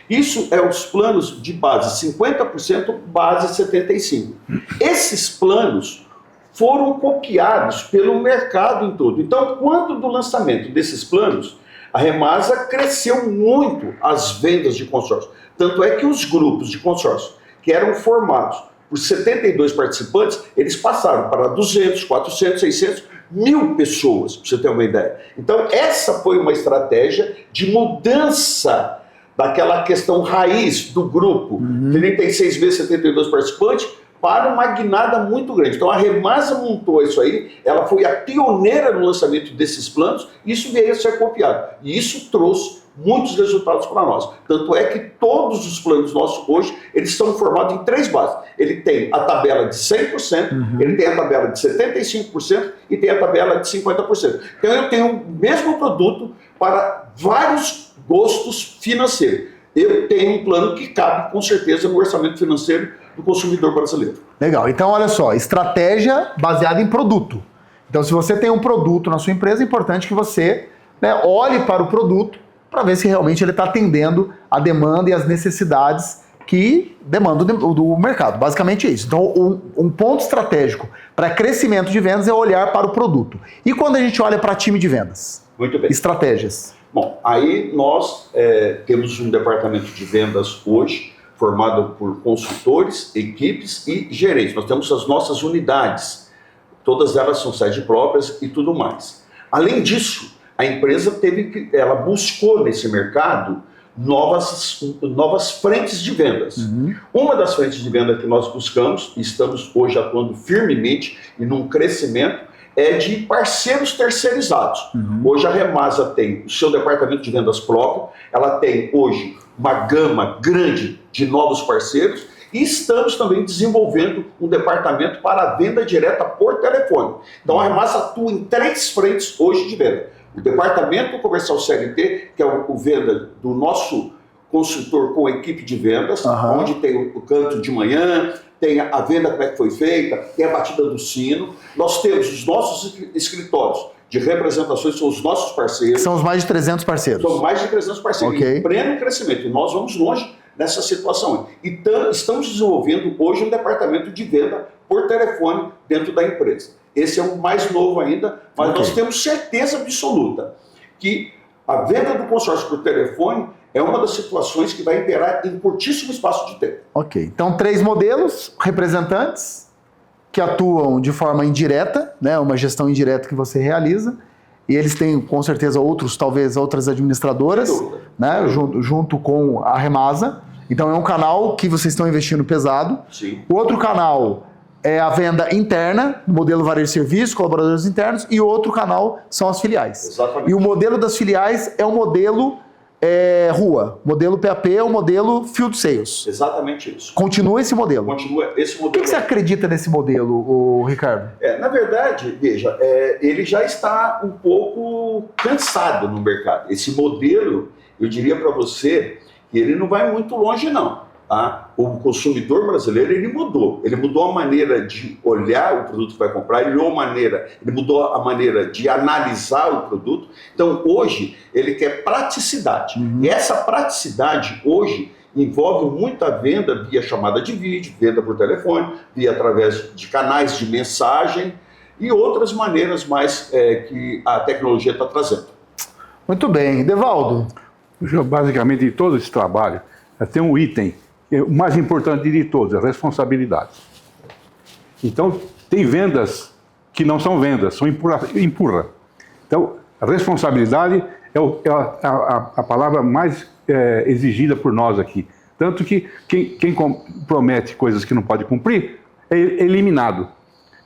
Isso é os planos de base 50%, base 75%. Esses planos, foram copiados pelo mercado em todo. Então, quando do lançamento desses planos, a Remasa cresceu muito as vendas de consórcio. Tanto é que os grupos de consórcio que eram formados por 72 participantes, eles passaram para 200, 400, 600, 1.000 pessoas, para você ter uma ideia. Então, essa foi uma estratégia de mudança daquela questão raiz do grupo, 36 vezes 72 participantes, para uma guinada muito grande. Então, a Remasa montou isso aí, ela foi a pioneira no lançamento desses planos, e isso veio a ser copiado. E isso trouxe muitos resultados para nós. Tanto é que todos os planos nossos hoje, eles estão formados em 3 bases. Ele tem a tabela de 100%, ele tem a tabela de 75% e tem a tabela de 50%. Então eu tenho o mesmo produto para vários gostos financeiros. Eu tenho um plano que cabe com certeza no orçamento financeiro do consumidor brasileiro. Legal. Então olha só, estratégia baseada em produto. Então se você tem um produto na sua empresa, é importante que você, né, olhe para o produto para ver se realmente ele está atendendo a demanda e as necessidades que demandam do mercado. Basicamente é isso. Então, um ponto estratégico para crescimento de vendas é olhar para o produto. E quando a gente olha para time de vendas? Muito bem. Estratégias. Bom, aí nós temos um departamento de vendas hoje, formado por consultores, equipes e gerentes. Nós temos as nossas unidades. Todas elas são sede próprias e tudo mais. Além disso, a empresa ela buscou nesse mercado novas frentes de vendas. Uma das frentes de venda que nós buscamos, e estamos hoje atuando firmemente e num crescimento, é de parceiros terceirizados. Hoje a Remasa tem o seu departamento de vendas próprio, ela tem hoje uma gama grande de novos parceiros, e estamos também desenvolvendo um departamento para a venda direta por telefone. Então a Remasa atua em 3 frentes hoje de venda. O departamento comercial CLT, que é o venda do nosso consultor com equipe de vendas, onde tem o canto de manhã, tem a venda como é que foi feita, tem a batida do sino. Nós temos os nossos escritórios de representações, são os nossos parceiros. São os mais de 300 parceiros. São mais de 300 parceiros, Okay. Em pleno crescimento. E nós vamos longe nessa situação. Então, estamos desenvolvendo hoje um departamento de venda por telefone dentro da empresa. Esse é o mais novo ainda, mas nós temos certeza absoluta que a venda do consórcio por telefone é uma das situações que vai imperar em curtíssimo espaço de tempo. Ok. Então, 3 modelos, representantes que atuam de forma indireta, né, uma gestão indireta que você realiza, e eles têm, com certeza, talvez outras administradoras, né, junto com a Remasa. Então, é um canal que vocês estão investindo pesado. Sim. O outro canal é a venda interna, modelo varejo de serviços, colaboradores internos, e o outro canal são as filiais. Exatamente. E o modelo das filiais é o modelo rua, modelo PAP é o modelo Field Sales. Exatamente isso. Continua esse modelo. Continua esse O modelo. que você acredita nesse modelo, Ricardo? Na verdade, veja, ele já está um pouco cansado no mercado. Esse modelo, eu diria para você, que ele não vai muito longe não. Tá? O consumidor brasileiro, ele mudou a maneira de olhar o produto que vai comprar, ele mudou a maneira de analisar o produto. Então, hoje, ele quer praticidade. E essa praticidade, hoje, envolve muita venda via chamada de vídeo, venda por telefone, via através de canais de mensagem e outras maneiras mais que a tecnologia está trazendo. Muito bem. Devaldo? Basicamente, em todo esse trabalho, tem um item, o mais importante de todos, a responsabilidade. Então, tem vendas que não são vendas, são empurra. Então, a responsabilidade é a palavra mais exigida por nós aqui. Tanto que quem promete coisas que não pode cumprir é eliminado.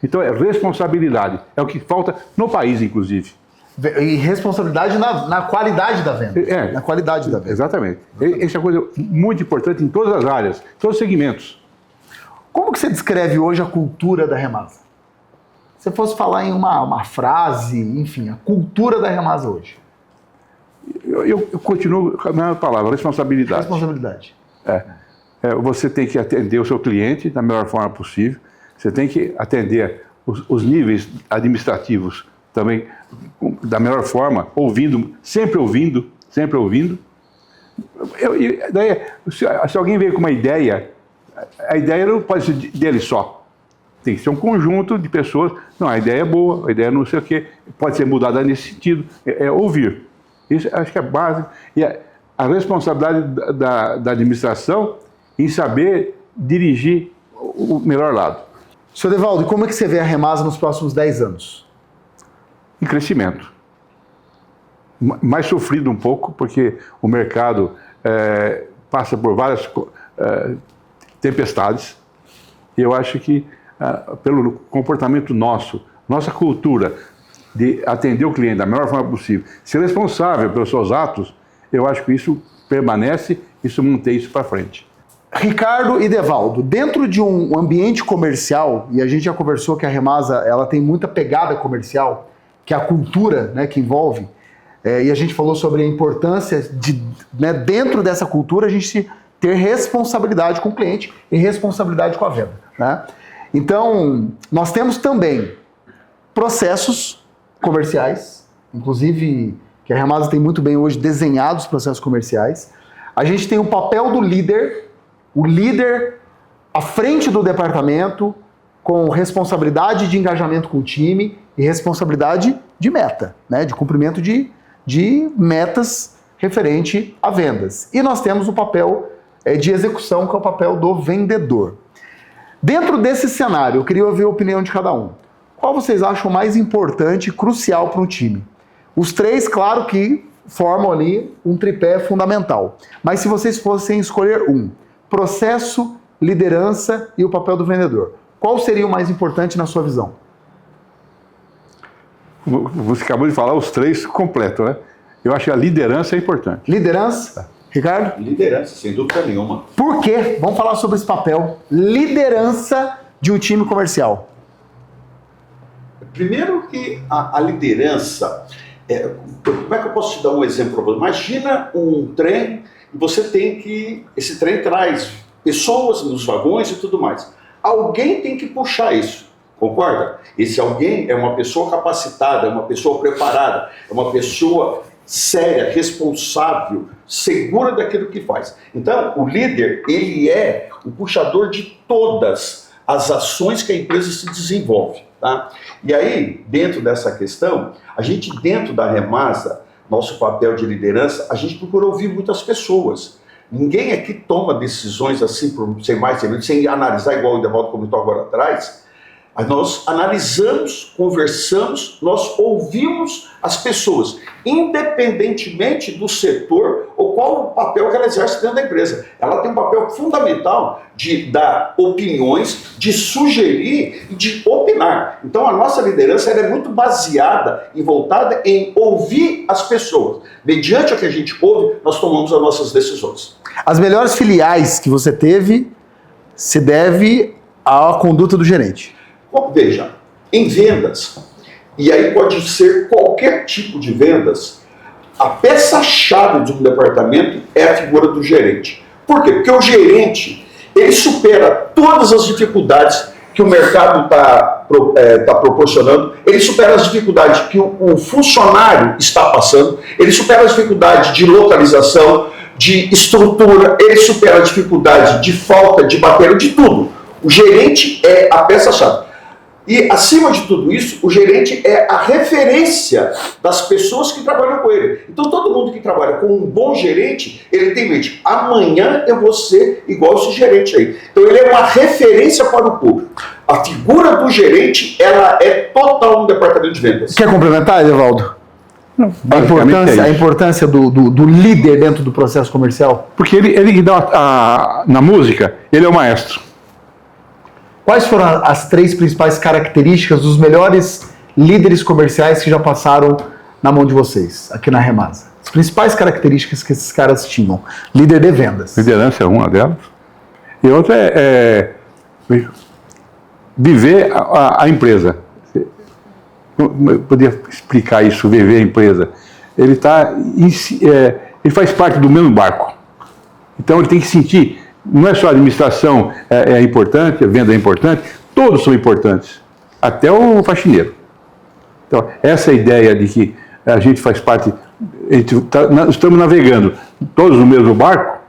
Então, é responsabilidade. É o que falta no país, inclusive. E responsabilidade na qualidade da venda. Na qualidade da venda. Exatamente. Essa é uma coisa muito importante em todas as áreas, todos os segmentos. Como que você descreve hoje a cultura da Remasa? Se você fosse falar em uma frase, enfim, a cultura da Remasa hoje. Eu continuo com a mesma palavra, responsabilidade. Responsabilidade. Você tem que atender o seu cliente da melhor forma possível, você tem que atender os níveis administrativos também da melhor forma, sempre ouvindo. Se alguém veio com uma ideia, a ideia não pode ser dele só. Tem que ser um conjunto de pessoas. Não, a ideia é boa, a ideia não sei o quê, pode ser mudada nesse sentido. É ouvir. Isso acho que é básico. E a responsabilidade da administração em saber dirigir o melhor lado. Senhor Devaldo, e como é que você vê a Remasa nos próximos 10 anos? Em crescimento. Mais sofrido um pouco, porque o mercado passa por várias tempestades. E eu acho que, pelo comportamento nossa cultura de atender o cliente da melhor forma possível, ser responsável pelos seus atos, eu acho que isso permanece, isso mantém isso para frente. Ricardo e Devaldo, dentro de um ambiente comercial, e a gente já conversou que a Remasa ela tem muita pegada comercial, que é a cultura, né, que envolve, e a gente falou sobre a importância de, né, dentro dessa cultura, a gente ter responsabilidade com o cliente e responsabilidade com a venda. Né? Então, nós temos também processos comerciais, inclusive que a Remasa tem muito bem hoje desenhado os processos comerciais. A gente tem o papel do líder, o líder à frente do departamento, com responsabilidade de engajamento com o time e responsabilidade de meta, né, de cumprimento de metas referente a vendas. E nós temos o papel de execução, que é o papel do vendedor. Dentro desse cenário, eu queria ouvir a opinião de cada um. Qual vocês acham mais importante e crucial para um time? Os três, claro que formam ali um tripé fundamental. Mas se vocês fossem escolher um, processo, liderança e o papel do vendedor, qual seria o mais importante na sua visão? Você acabou de falar os três completos, né? Eu acho que a liderança é importante. Liderança? Ricardo? Liderança, sem dúvida nenhuma. Por quê? Vamos falar sobre esse papel. Liderança de um time comercial. Primeiro que a liderança... como é que eu posso te dar um exemplo? Imagina um trem e você tem que... Esse trem traz pessoas nos vagões e tudo mais. Alguém tem que puxar isso. Concorda? Esse alguém é uma pessoa capacitada, é uma pessoa preparada, é uma pessoa séria, responsável, segura daquilo que faz. Então, o líder, ele é o puxador de todas as ações que a empresa se desenvolve. Tá? E aí, dentro dessa questão, a gente, dentro da Remasa, nosso papel de liderança, a gente procura ouvir muitas pessoas. Ninguém aqui toma decisões assim, sem mais, sem analisar, igual o Devaldo comentou agora atrás. Nós analisamos, conversamos, nós ouvimos as pessoas, independentemente do setor ou qual o papel que ela exerce dentro da empresa. Ela tem um papel fundamental de dar opiniões, de sugerir e de opinar. Então a nossa liderança ela é muito baseada e voltada em ouvir as pessoas. Mediante o que a gente ouve, nós tomamos as nossas decisões. As melhores filiais que você teve se deve à conduta do gerente. Bom, veja, em vendas, e aí pode ser qualquer tipo de vendas, a peça-chave de um departamento é a figura do gerente. Por quê? Porque o gerente, ele supera todas as dificuldades que o mercado está proporcionando, ele supera as dificuldades que o funcionário está passando, ele supera as dificuldades de localização, de estrutura, ele supera a dificuldade de falta de bateria, de tudo. O gerente é a peça-chave. E, acima de tudo isso, o gerente é a referência das pessoas que trabalham com ele. Então, todo mundo que trabalha com um bom gerente, ele tem em mente, amanhã eu vou ser igual esse gerente aí. Então, ele é uma referência para o público. A figura do gerente, ela é total no departamento de vendas. Quer complementar, Evaldo? A importância do líder dentro do processo comercial? Porque ele dá na música, ele é o maestro. Quais foram as três principais características dos melhores líderes comerciais que já passaram na mão de vocês, aqui na Remasa? As principais características que esses caras tinham. Líder de vendas. Liderança é uma delas. E outra é viver a empresa. Eu podia explicar isso, viver a empresa. Ele faz parte do mesmo barco. Então ele tem que sentir... Não é só a administração é importante, a venda é importante, todos são importantes, até o faxineiro. Então, essa ideia de que a gente faz parte, estamos navegando todos no mesmo barco,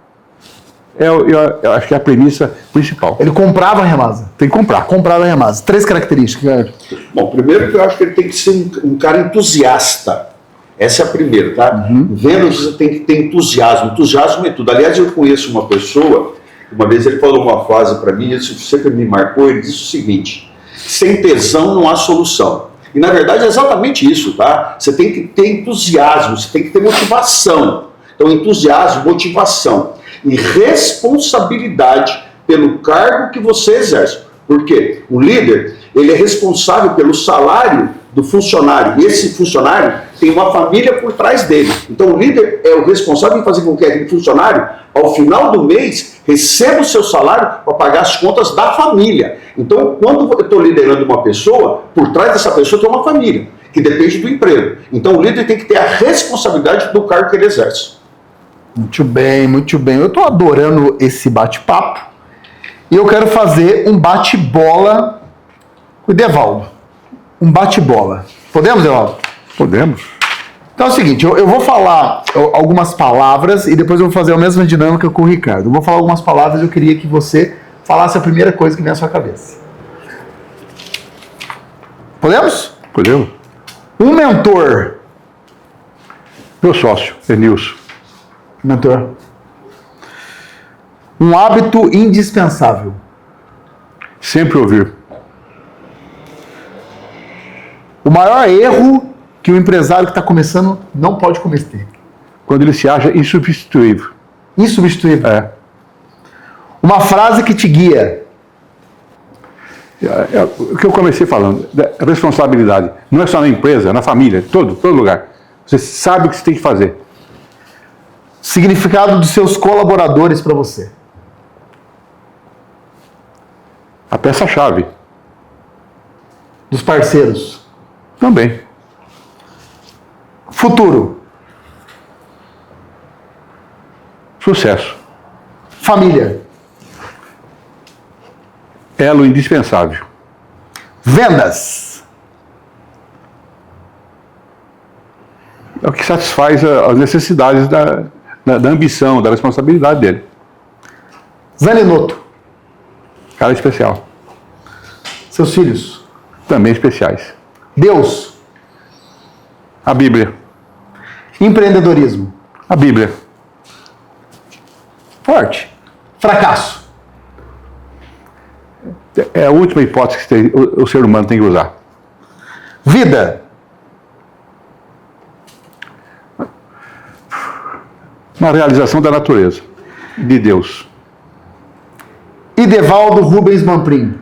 eu acho que é a premissa principal. Ele comprava a Remasa. Tem que comprar. Comprava a Remasa. 3 características. Bom, primeiro que eu acho que ele tem que ser um cara entusiasta. Essa é a primeira, tá? Vendas, você tem que ter entusiasmo. Entusiasmo é tudo. Aliás, eu conheço uma pessoa, uma vez ele falou uma frase para mim, isso sempre me marcou, ele disse o seguinte: sem tesão não há solução. E na verdade é exatamente isso, tá? Você tem que ter entusiasmo, você tem que ter motivação. Então, entusiasmo, motivação e responsabilidade pelo cargo que você exerce. Por quê? O líder, ele é responsável pelo salário do funcionário. E esse funcionário tem uma família por trás dele. Então, o líder é o responsável em fazer com que aquele funcionário, ao final do mês, receba o seu salário para pagar as contas da família. Então, quando eu estou liderando uma pessoa, por trás dessa pessoa tem uma família, que depende do emprego. Então, o líder tem que ter a responsabilidade do cargo que ele exerce. Muito bem, muito bem. Eu estou adorando esse bate-papo e eu quero fazer um bate-bola com o Edevaldo. Um bate-bola. Podemos, Edevaldo? Podemos. Então é o seguinte, eu vou falar algumas palavras e depois eu vou fazer a mesma dinâmica com o Ricardo. Eu vou falar algumas palavras e eu queria que você falasse a primeira coisa que vem à sua cabeça. Podemos? Podemos. Um mentor. Meu sócio, Enilson. Mentor. Um hábito indispensável. Sempre ouvir. O maior erro que o empresário que está começando não pode cometer. Quando ele se acha insubstituível. Insubstituível. É. Uma frase que te guia. O que eu comecei falando, responsabilidade. Não é só na empresa, na família, todo lugar. Você sabe o que você tem que fazer. Significado dos seus colaboradores para você. A peça-chave. Dos parceiros. Também. Futuro. Sucesso. Família. Elo indispensável. Vendas. É o que satisfaz as necessidades da ambição, da responsabilidade dele. Zaninoto. Cara especial. Seus filhos. Também especiais. Deus. A Bíblia. Empreendedorismo. A Bíblia. Forte. Fracasso. É a última hipótese que o ser humano tem que usar. Vida. Na realização da natureza. De Deus. Edevaldo Rubens Manprim.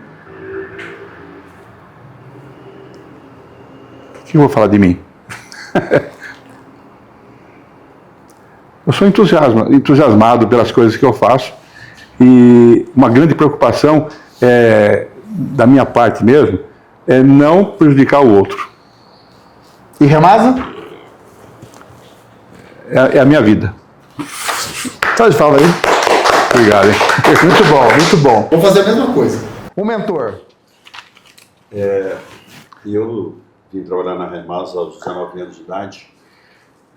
O que eu vou falar de mim? Eu sou entusiasmado pelas coisas que eu faço e uma grande preocupação da minha parte mesmo é não prejudicar o outro. E Remasa? É a minha vida. Só de fala aí. Obrigado, hein? Muito bom, muito bom. Vamos fazer a mesma coisa. Um mentor. Eu vim trabalhar na Remasa aos 19 anos de idade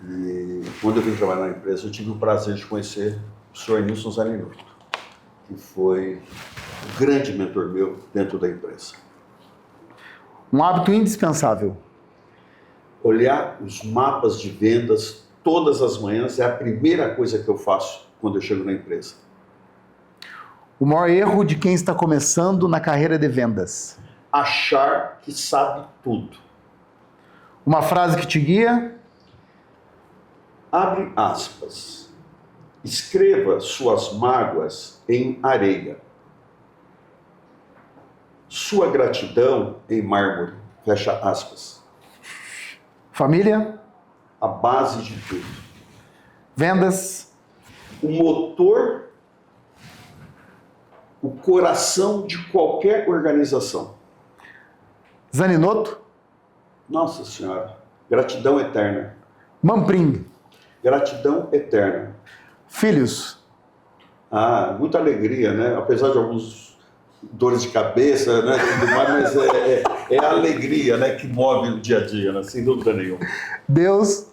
e quando eu vim trabalhar na empresa eu tive o prazer de conhecer o senhor Nilson Zaninoto, que foi um grande mentor meu dentro da empresa. Um hábito indispensável. Olhar os mapas de vendas todas as manhãs é a primeira coisa que eu faço quando eu chego na empresa. O maior erro de quem está começando na carreira de vendas. Achar que sabe tudo. Uma frase que te guia. Abre aspas. Escreva suas mágoas em areia. Sua gratidão em mármore. Fecha aspas. Família. A base de tudo. Vendas. O motor, o coração de qualquer organização. Zaninoto. Nossa Senhora, gratidão eterna. Manprim. Gratidão eterna. Filhos. Muita alegria, né? Apesar de alguns dores de cabeça, né? Tudo mais, mas é a alegria, né? Que move o dia a dia, né? Sem dúvida nenhuma. Deus.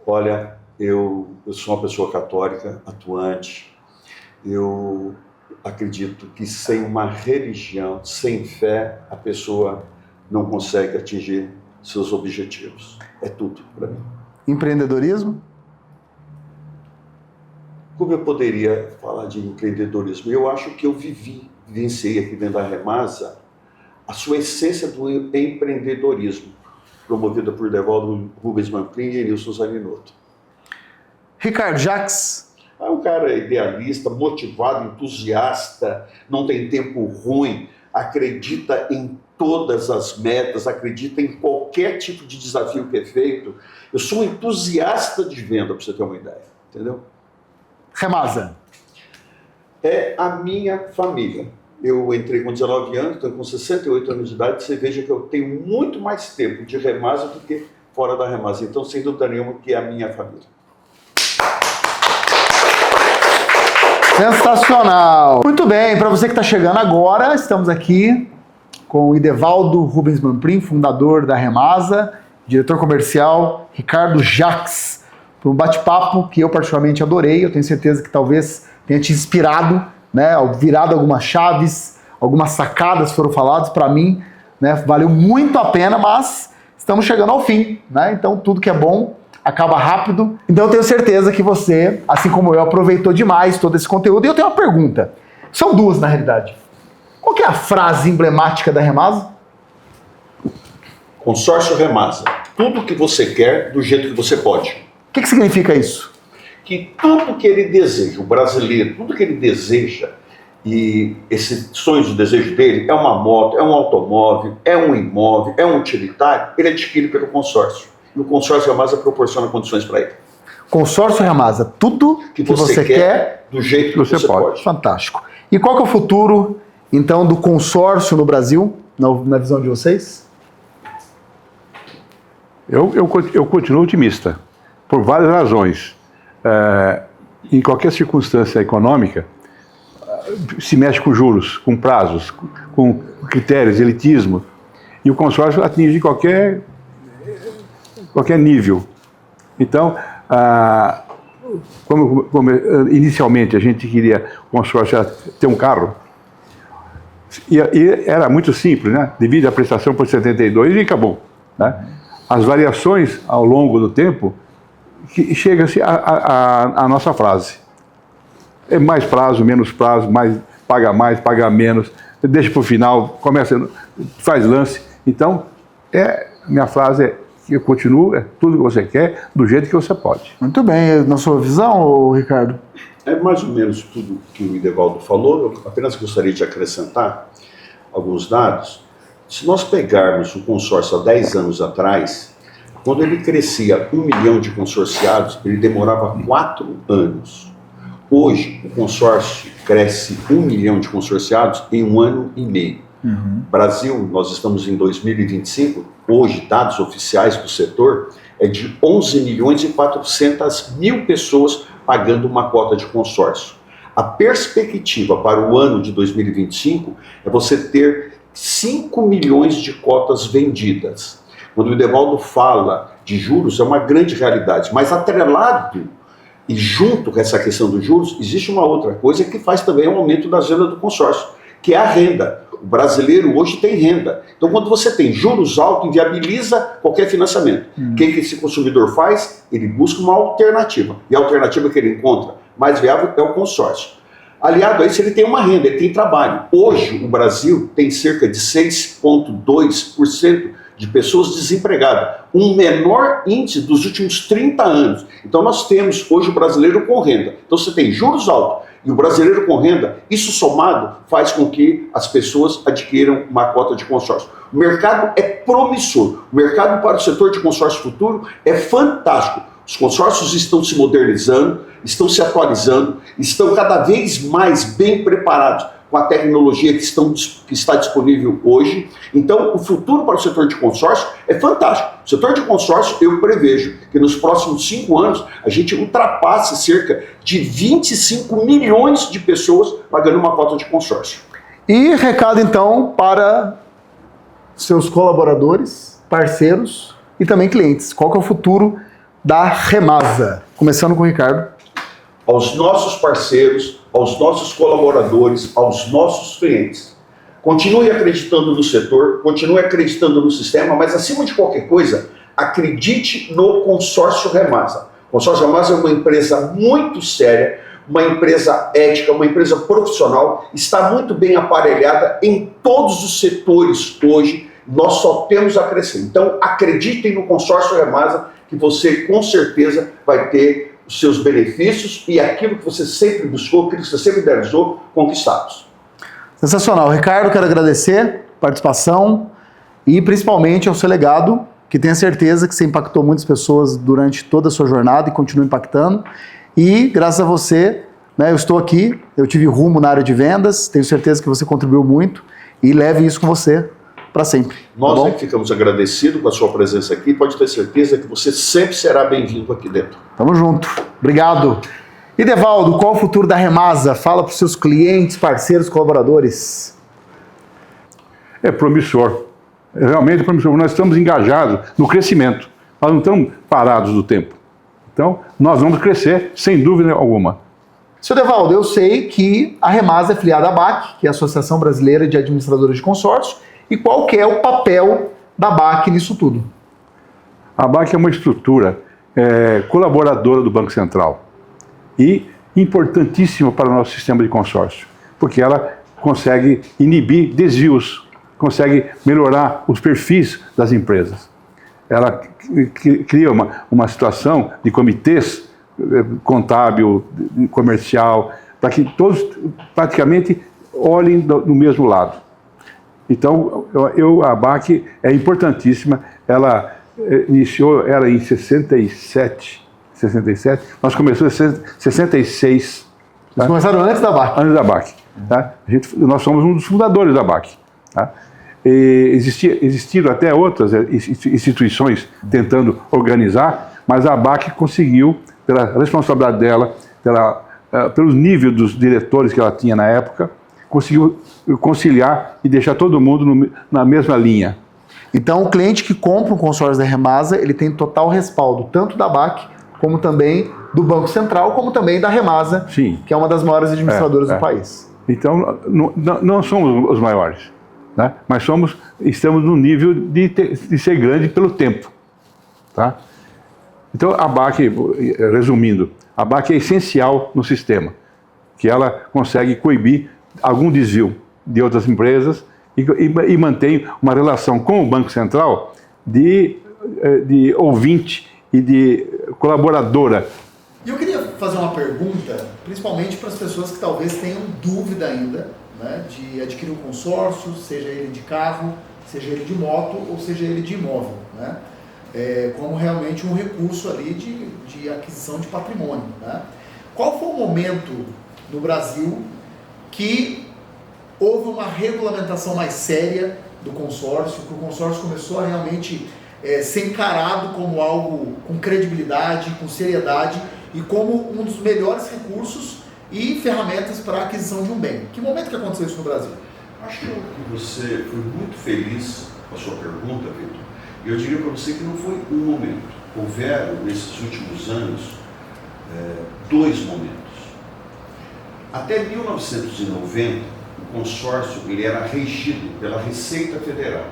Olha, eu sou uma pessoa católica, atuante. Eu acredito que sem uma religião, sem fé, a pessoa não consegue atingir seus objetivos. É tudo para mim. Empreendedorismo? Como eu poderia falar de empreendedorismo? Eu acho que eu vivenciei aqui dentro da Remasa a sua essência do empreendedorismo, promovida por Devaldo Rubens Manfrim e Nilson Zaninoto. Ricardo Jacques? É um cara idealista, motivado, entusiasta, não tem tempo ruim, acredita em todas as metas, acredita em qualquer tipo de desafio que é feito. Eu sou um entusiasta de venda, para você ter uma ideia, entendeu? Remasa? É a minha família. Eu entrei com 19 anos, estou com 68 anos de idade, você veja que eu tenho muito mais tempo de Remasa do que fora da Remasa. Então, sem dúvida nenhuma, que é a minha família. Sensacional! Muito bem, para você que está chegando agora, estamos aqui com o Idevaldo Rubens Manfrim, fundador da Remasa, diretor comercial Ricardo Jacques, para um bate-papo que eu particularmente adorei. Eu tenho certeza que talvez tenha te inspirado, né, virado algumas chaves, algumas sacadas foram faladas para mim, né, valeu muito a pena, mas estamos chegando ao fim, né? Então tudo que é bom acaba rápido. Então eu tenho certeza que você, assim como eu, aproveitou demais todo esse conteúdo. E eu tenho uma pergunta. São duas, na realidade. Qual que é a frase emblemática da Remasa? Consórcio Remasa. Tudo que você quer, do jeito que você pode. O que significa isso? Que tudo que ele deseja, o brasileiro, tudo que ele deseja, e esse sonho de desejo dele é uma moto, é um automóvel, é um imóvel, é um utilitário, ele adquire pelo consórcio. E o consórcio Remasa proporciona condições para ele. Consórcio Remasa, tudo que você quer, do jeito que você pode. Fantástico. E qual que é o futuro, então, do consórcio no Brasil, na visão de vocês? Eu continuo otimista, por várias razões. Em qualquer circunstância econômica, se mexe com juros, com prazos, com critérios, elitismo, e o consórcio atinge qualquer nível. Então, como inicialmente a gente queria o consórcio ter um carro, e era muito simples, né? Divide a prestação por 72 e acabou, né? As variações ao longo do tempo, que chega-se à nossa frase. É mais prazo, menos prazo, paga menos, deixa para o final, começa, faz lance. Então, minha frase é que eu continuo, é tudo que você quer, do jeito que você pode. Muito bem. Na sua visão, Ricardo? É mais ou menos tudo que o Idevaldo falou. Eu apenas gostaria de acrescentar alguns dados. Se nós pegarmos o consórcio há 10 anos atrás, quando ele crescia 1 milhão de consorciados, ele demorava 4 anos. Hoje, o consórcio cresce 1 milhão de consorciados em 1 ano e meio. Brasil, nós estamos em 2025, hoje, dados oficiais do setor, é de 11 milhões e 400 mil pessoas pagando uma cota de consórcio. A perspectiva para o ano de 2025 é você ter 5 milhões de cotas vendidas. Quando o Idevaldo fala de juros, é uma grande realidade, mas atrelado e junto com essa questão dos juros, existe uma outra coisa que faz também o aumento da venda do consórcio, que é a renda. O brasileiro hoje tem renda. Então, quando você tem juros altos, inviabiliza qualquer financiamento. O que esse consumidor faz? Ele busca uma alternativa. E a alternativa que ele encontra mais viável é o consórcio. Aliado a isso, ele tem uma renda, ele tem trabalho. Hoje, o Brasil tem cerca de 6,2% de pessoas desempregadas. Um menor índice dos últimos 30 anos. Então, nós temos hoje o brasileiro com renda. Então, você tem juros altos e o brasileiro com renda, isso somado faz com que as pessoas adquiram uma cota de consórcio. O mercado é promissor. O mercado para o setor de consórcio futuro é fantástico. Os consórcios estão se modernizando, estão se atualizando, estão cada vez mais bem preparados com a tecnologia que está disponível hoje. Então, o futuro para o setor de consórcio é fantástico. O setor de consórcio, eu prevejo que nos próximos 5 anos a gente ultrapasse cerca de 25 milhões de pessoas pagando uma cota de consórcio. E recado, então, para seus colaboradores, parceiros e também clientes. Qual que é o futuro da Remasa? começando com o Ricardo. Aos nossos parceiros, aos nossos colaboradores, aos nossos clientes. Continue acreditando no setor, continue acreditando no sistema, mas acima de qualquer coisa, acredite no Consórcio Remasa. O Consórcio Remasa é uma empresa muito séria, uma empresa ética, uma empresa profissional, está muito bem aparelhada em todos os setores hoje, nós só temos a crescer. Então acreditem no Consórcio Remasa, que você com certeza vai ter os seus benefícios e aquilo que você sempre buscou, aquilo que você sempre idealizou, conquistados. Sensacional. Ricardo, quero agradecer a participação e principalmente ao seu legado, que tenho certeza que você impactou muitas pessoas durante toda a sua jornada e continua impactando. E graças a você, né, eu estou aqui, eu tive rumo na área de vendas, tenho certeza que você contribuiu muito e leve isso com você para sempre. Nós tá é que ficamos agradecidos com a sua presença aqui, pode ter certeza que você sempre será bem-vindo aqui dentro. Tamo junto. Obrigado. E Devaldo, qual o futuro da Remasa? Fala para os seus clientes, parceiros, colaboradores. É promissor. É realmente promissor. Nós estamos engajados no crescimento. Nós não estamos parados do tempo. Então, nós vamos crescer, sem dúvida alguma. Seu Devaldo, eu sei que a Remasa é filiada à BAC, que é a Associação Brasileira de Administradores de Consórcio, e qual que é o papel da BAC nisso tudo? A BAC é uma estrutura colaboradora do Banco Central e importantíssima para o nosso sistema de consórcio, porque ela consegue inibir desvios, consegue melhorar os perfis das empresas. Ela cria uma situação de comitês contábil, comercial, para que todos praticamente olhem do mesmo lado. Então, a BAC é importantíssima, ela iniciou em 67, nós começamos em 66. Vocês começaram antes da BAC? Antes da BAC. Tá? Nós somos um dos fundadores da BAC. Tá? Existiram até outras instituições tentando organizar, mas a BAC conseguiu, pela responsabilidade dela, pelo nível dos diretores que ela tinha na época, conseguiu conciliar e deixar todo mundo na mesma linha. Então, o cliente que compra um consórcio da Remasa, ele tem total respaldo, tanto da BAC, como também do Banco Central, como também da Remasa, Sim. Que é uma das maiores administradoras do país. Então, não somos os maiores, né? Mas estamos no nível de ser grande pelo tempo. Tá? Então, a BAC, resumindo, a BAC é essencial no sistema, que ela consegue coibir algum desvio de outras empresas e mantém uma relação com o Banco Central de ouvinte e de colaboradora. E eu queria fazer uma pergunta, principalmente para as pessoas que talvez tenham dúvida ainda, né, de adquirir um consórcio, seja ele de carro, seja ele de moto ou seja ele de imóvel, né, como realmente um recurso ali de aquisição de patrimônio. Né? Qual foi o momento no Brasil que houve uma regulamentação mais séria do consórcio, que o consórcio começou a realmente ser encarado como algo com credibilidade, com seriedade e como um dos melhores recursos e ferramentas para a aquisição de um bem? Que momento que aconteceu isso no Brasil? Acho que você foi muito feliz com a sua pergunta, Vitor. E eu diria para você que não foi um momento. Houveram, nesses últimos anos, dois momentos. Até 1990, o consórcio ele era regido pela Receita Federal.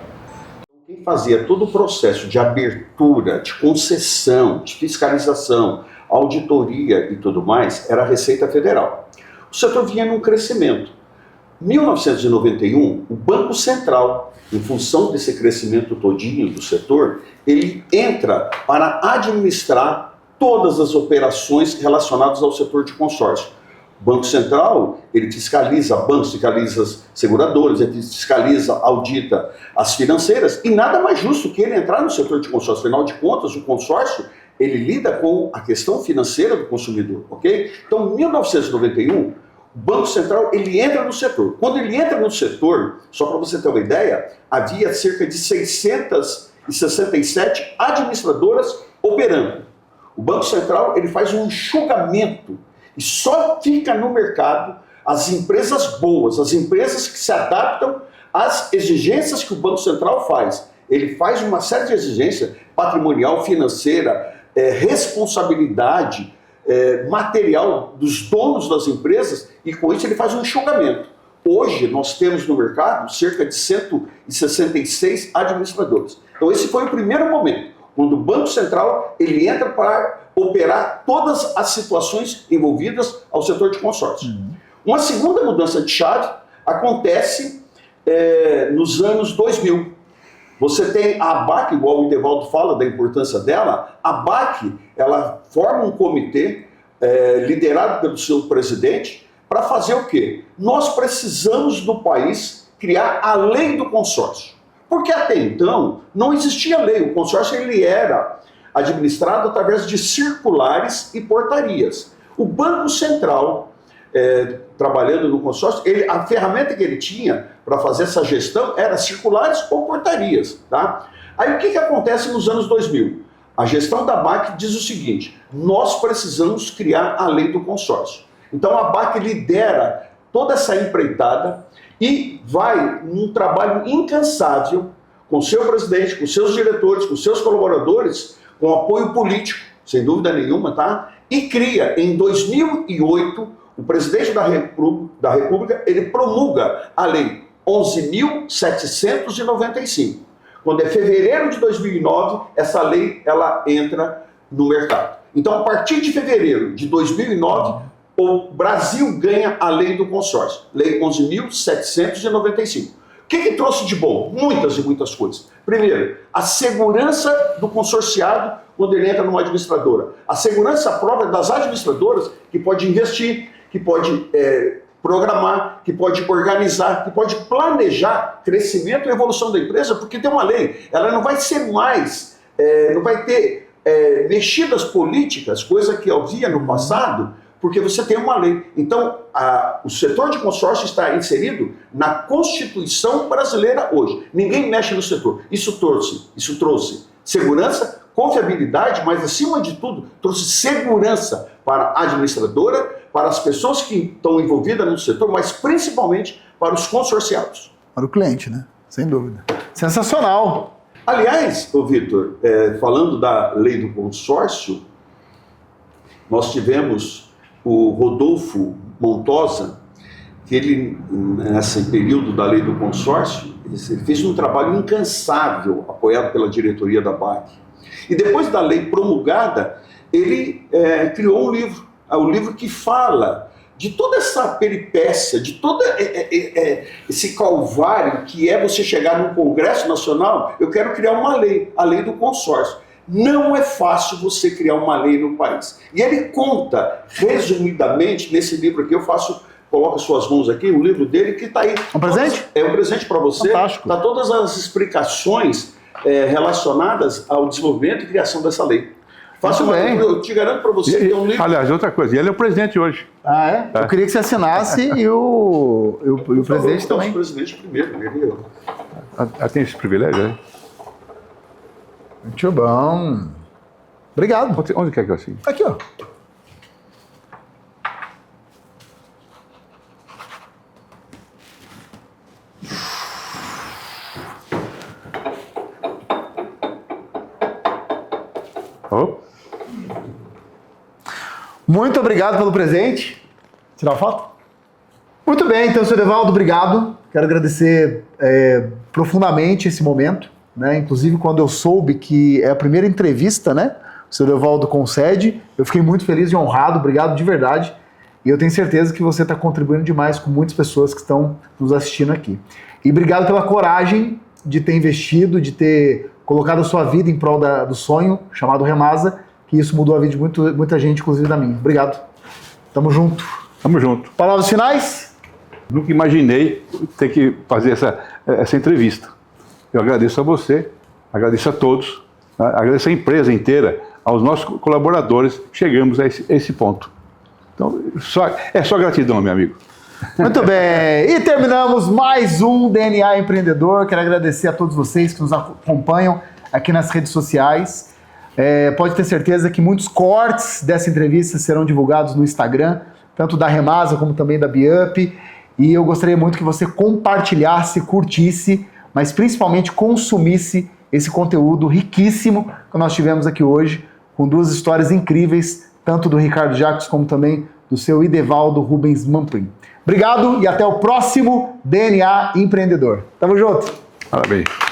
Quem fazia todo o processo de abertura, de concessão, de fiscalização, auditoria e tudo mais, era a Receita Federal. O setor vinha num crescimento. Em 1991, o Banco Central, em função desse crescimento todinho do setor, ele entra para administrar todas as operações relacionadas ao setor de consórcio. O Banco Central, ele fiscaliza bancos, fiscaliza as seguradoras, ele fiscaliza, audita as financeiras, e nada mais justo que ele entrar no setor de consórcio. Afinal de contas, o consórcio, ele lida com a questão financeira do consumidor, ok? Então, em 1991, o Banco Central, ele entra no setor. Quando ele entra no setor, só para você ter uma ideia, havia cerca de 667 administradoras operando. O Banco Central, ele faz um enxugamento e só fica no mercado as empresas boas, as empresas que se adaptam às exigências que o Banco Central faz. Ele faz uma série de exigências patrimonial, financeira, responsabilidade, material dos donos das empresas e com isso ele faz um enxugamento. Hoje nós temos no mercado cerca de 166 administradores. Então esse foi o primeiro momento, quando o Banco Central ele entra para operar todas as situações envolvidas ao setor de consórcio. Uma segunda mudança de chave acontece nos anos 2000. Você tem a ABAC, igual o Edevaldo fala da importância dela. A ABAC, ela forma um comitê liderado pelo seu presidente para fazer o quê? Nós precisamos do país criar a lei do consórcio. Porque até então não existia lei. O consórcio ele era administrado através de circulares e portarias. O Banco Central, trabalhando no consórcio, a ferramenta que ele tinha para fazer essa gestão era circulares ou portarias. Tá? Aí o que acontece nos anos 2000? A gestão da ABAC diz o seguinte: nós precisamos criar a lei do consórcio. Então a ABAC lidera toda essa empreitada e vai num trabalho incansável com seu presidente, com seus diretores, com seus colaboradores, com apoio político, sem dúvida nenhuma, tá? E cria, em 2008, o presidente da República, ele promulga a Lei 11.795. Quando é fevereiro de 2009, essa lei ela entra no mercado. Então, a partir de fevereiro de 2009, o Brasil ganha a lei do consórcio, Lei 11.795. O que trouxe de bom? Muitas e muitas coisas. Primeiro, a segurança do consorciado quando ele entra numa administradora. A segurança própria das administradoras que pode investir, que pode programar, que pode organizar, que pode planejar crescimento e evolução da empresa, porque tem uma lei. Ela não vai ser mais, não vai ter mexidas políticas, coisa que havia no passado, porque você tem uma lei. Então, o setor de consórcio está inserido na Constituição brasileira hoje. Ninguém mexe no setor. Isso trouxe segurança, confiabilidade, mas, acima de tudo, trouxe segurança para a administradora, para as pessoas que estão envolvidas no setor, mas principalmente para os consorciados. Para o cliente, né? Sem dúvida. Sensacional! Aliás, Vitor, falando da lei do consórcio, nós tivemos o Rodolfo Montosa, que ele, nesse período da lei do consórcio, ele fez um trabalho incansável, apoiado pela diretoria da BAC. E depois da lei promulgada, ele criou um livro, o livro que fala de toda essa peripécia, de todo esse calvário que é você chegar num Congresso Nacional. Eu quero criar uma lei, a lei do consórcio. Não é fácil você criar uma lei no país. E ele conta, resumidamente, nesse livro aqui, coloco as suas mãos aqui, o livro dele que está aí. Um presente? É um presente para você. Fantástico. Está todas as explicações relacionadas ao desenvolvimento e criação dessa lei. Eu te garanto para você que tem um livro. Aliás, outra coisa, ele é o presidente hoje. Ah, é? Eu queria que você assinasse e o presidente também. O presidente primeiro. Tem esse privilégio, né? Muito bom. Obrigado. Onde quer que eu assine? Aqui, ó. Oh. Muito obrigado pelo presente. Tirar uma foto? Muito bem, então, senhor Edevaldo, obrigado. Quero agradecer profundamente esse momento. Né? Inclusive, quando eu soube que é a primeira entrevista, né, o senhor Edevaldo concede, eu fiquei muito feliz e honrado, obrigado de verdade. E eu tenho certeza que você está contribuindo demais com muitas pessoas que estão nos assistindo aqui. E obrigado pela coragem de ter investido, de ter colocado a sua vida em prol do sonho, chamado Remasa, que isso mudou a vida de muita gente, inclusive da minha. Obrigado. Tamo junto. Tamo junto. Palavras finais? Nunca imaginei ter que fazer essa entrevista. Eu agradeço a você, agradeço a todos, agradeço a empresa inteira, aos nossos colaboradores, chegamos a esse ponto. Então, é só gratidão, meu amigo. Muito bem, e terminamos mais um DNA Empreendedor. Quero agradecer a todos vocês que nos acompanham aqui nas redes sociais. Pode ter certeza que muitos cortes dessa entrevista serão divulgados no Instagram, tanto da Remasa como também da BIUP. E eu gostaria muito que você compartilhasse, curtisse, mas principalmente consumisse esse conteúdo riquíssimo que nós tivemos aqui hoje, com duas histórias incríveis tanto do Ricardo Jacques como também do seu Idevaldo Rubens Mamprim. Obrigado e até o próximo DNA Empreendedor. Tamo junto! Parabéns.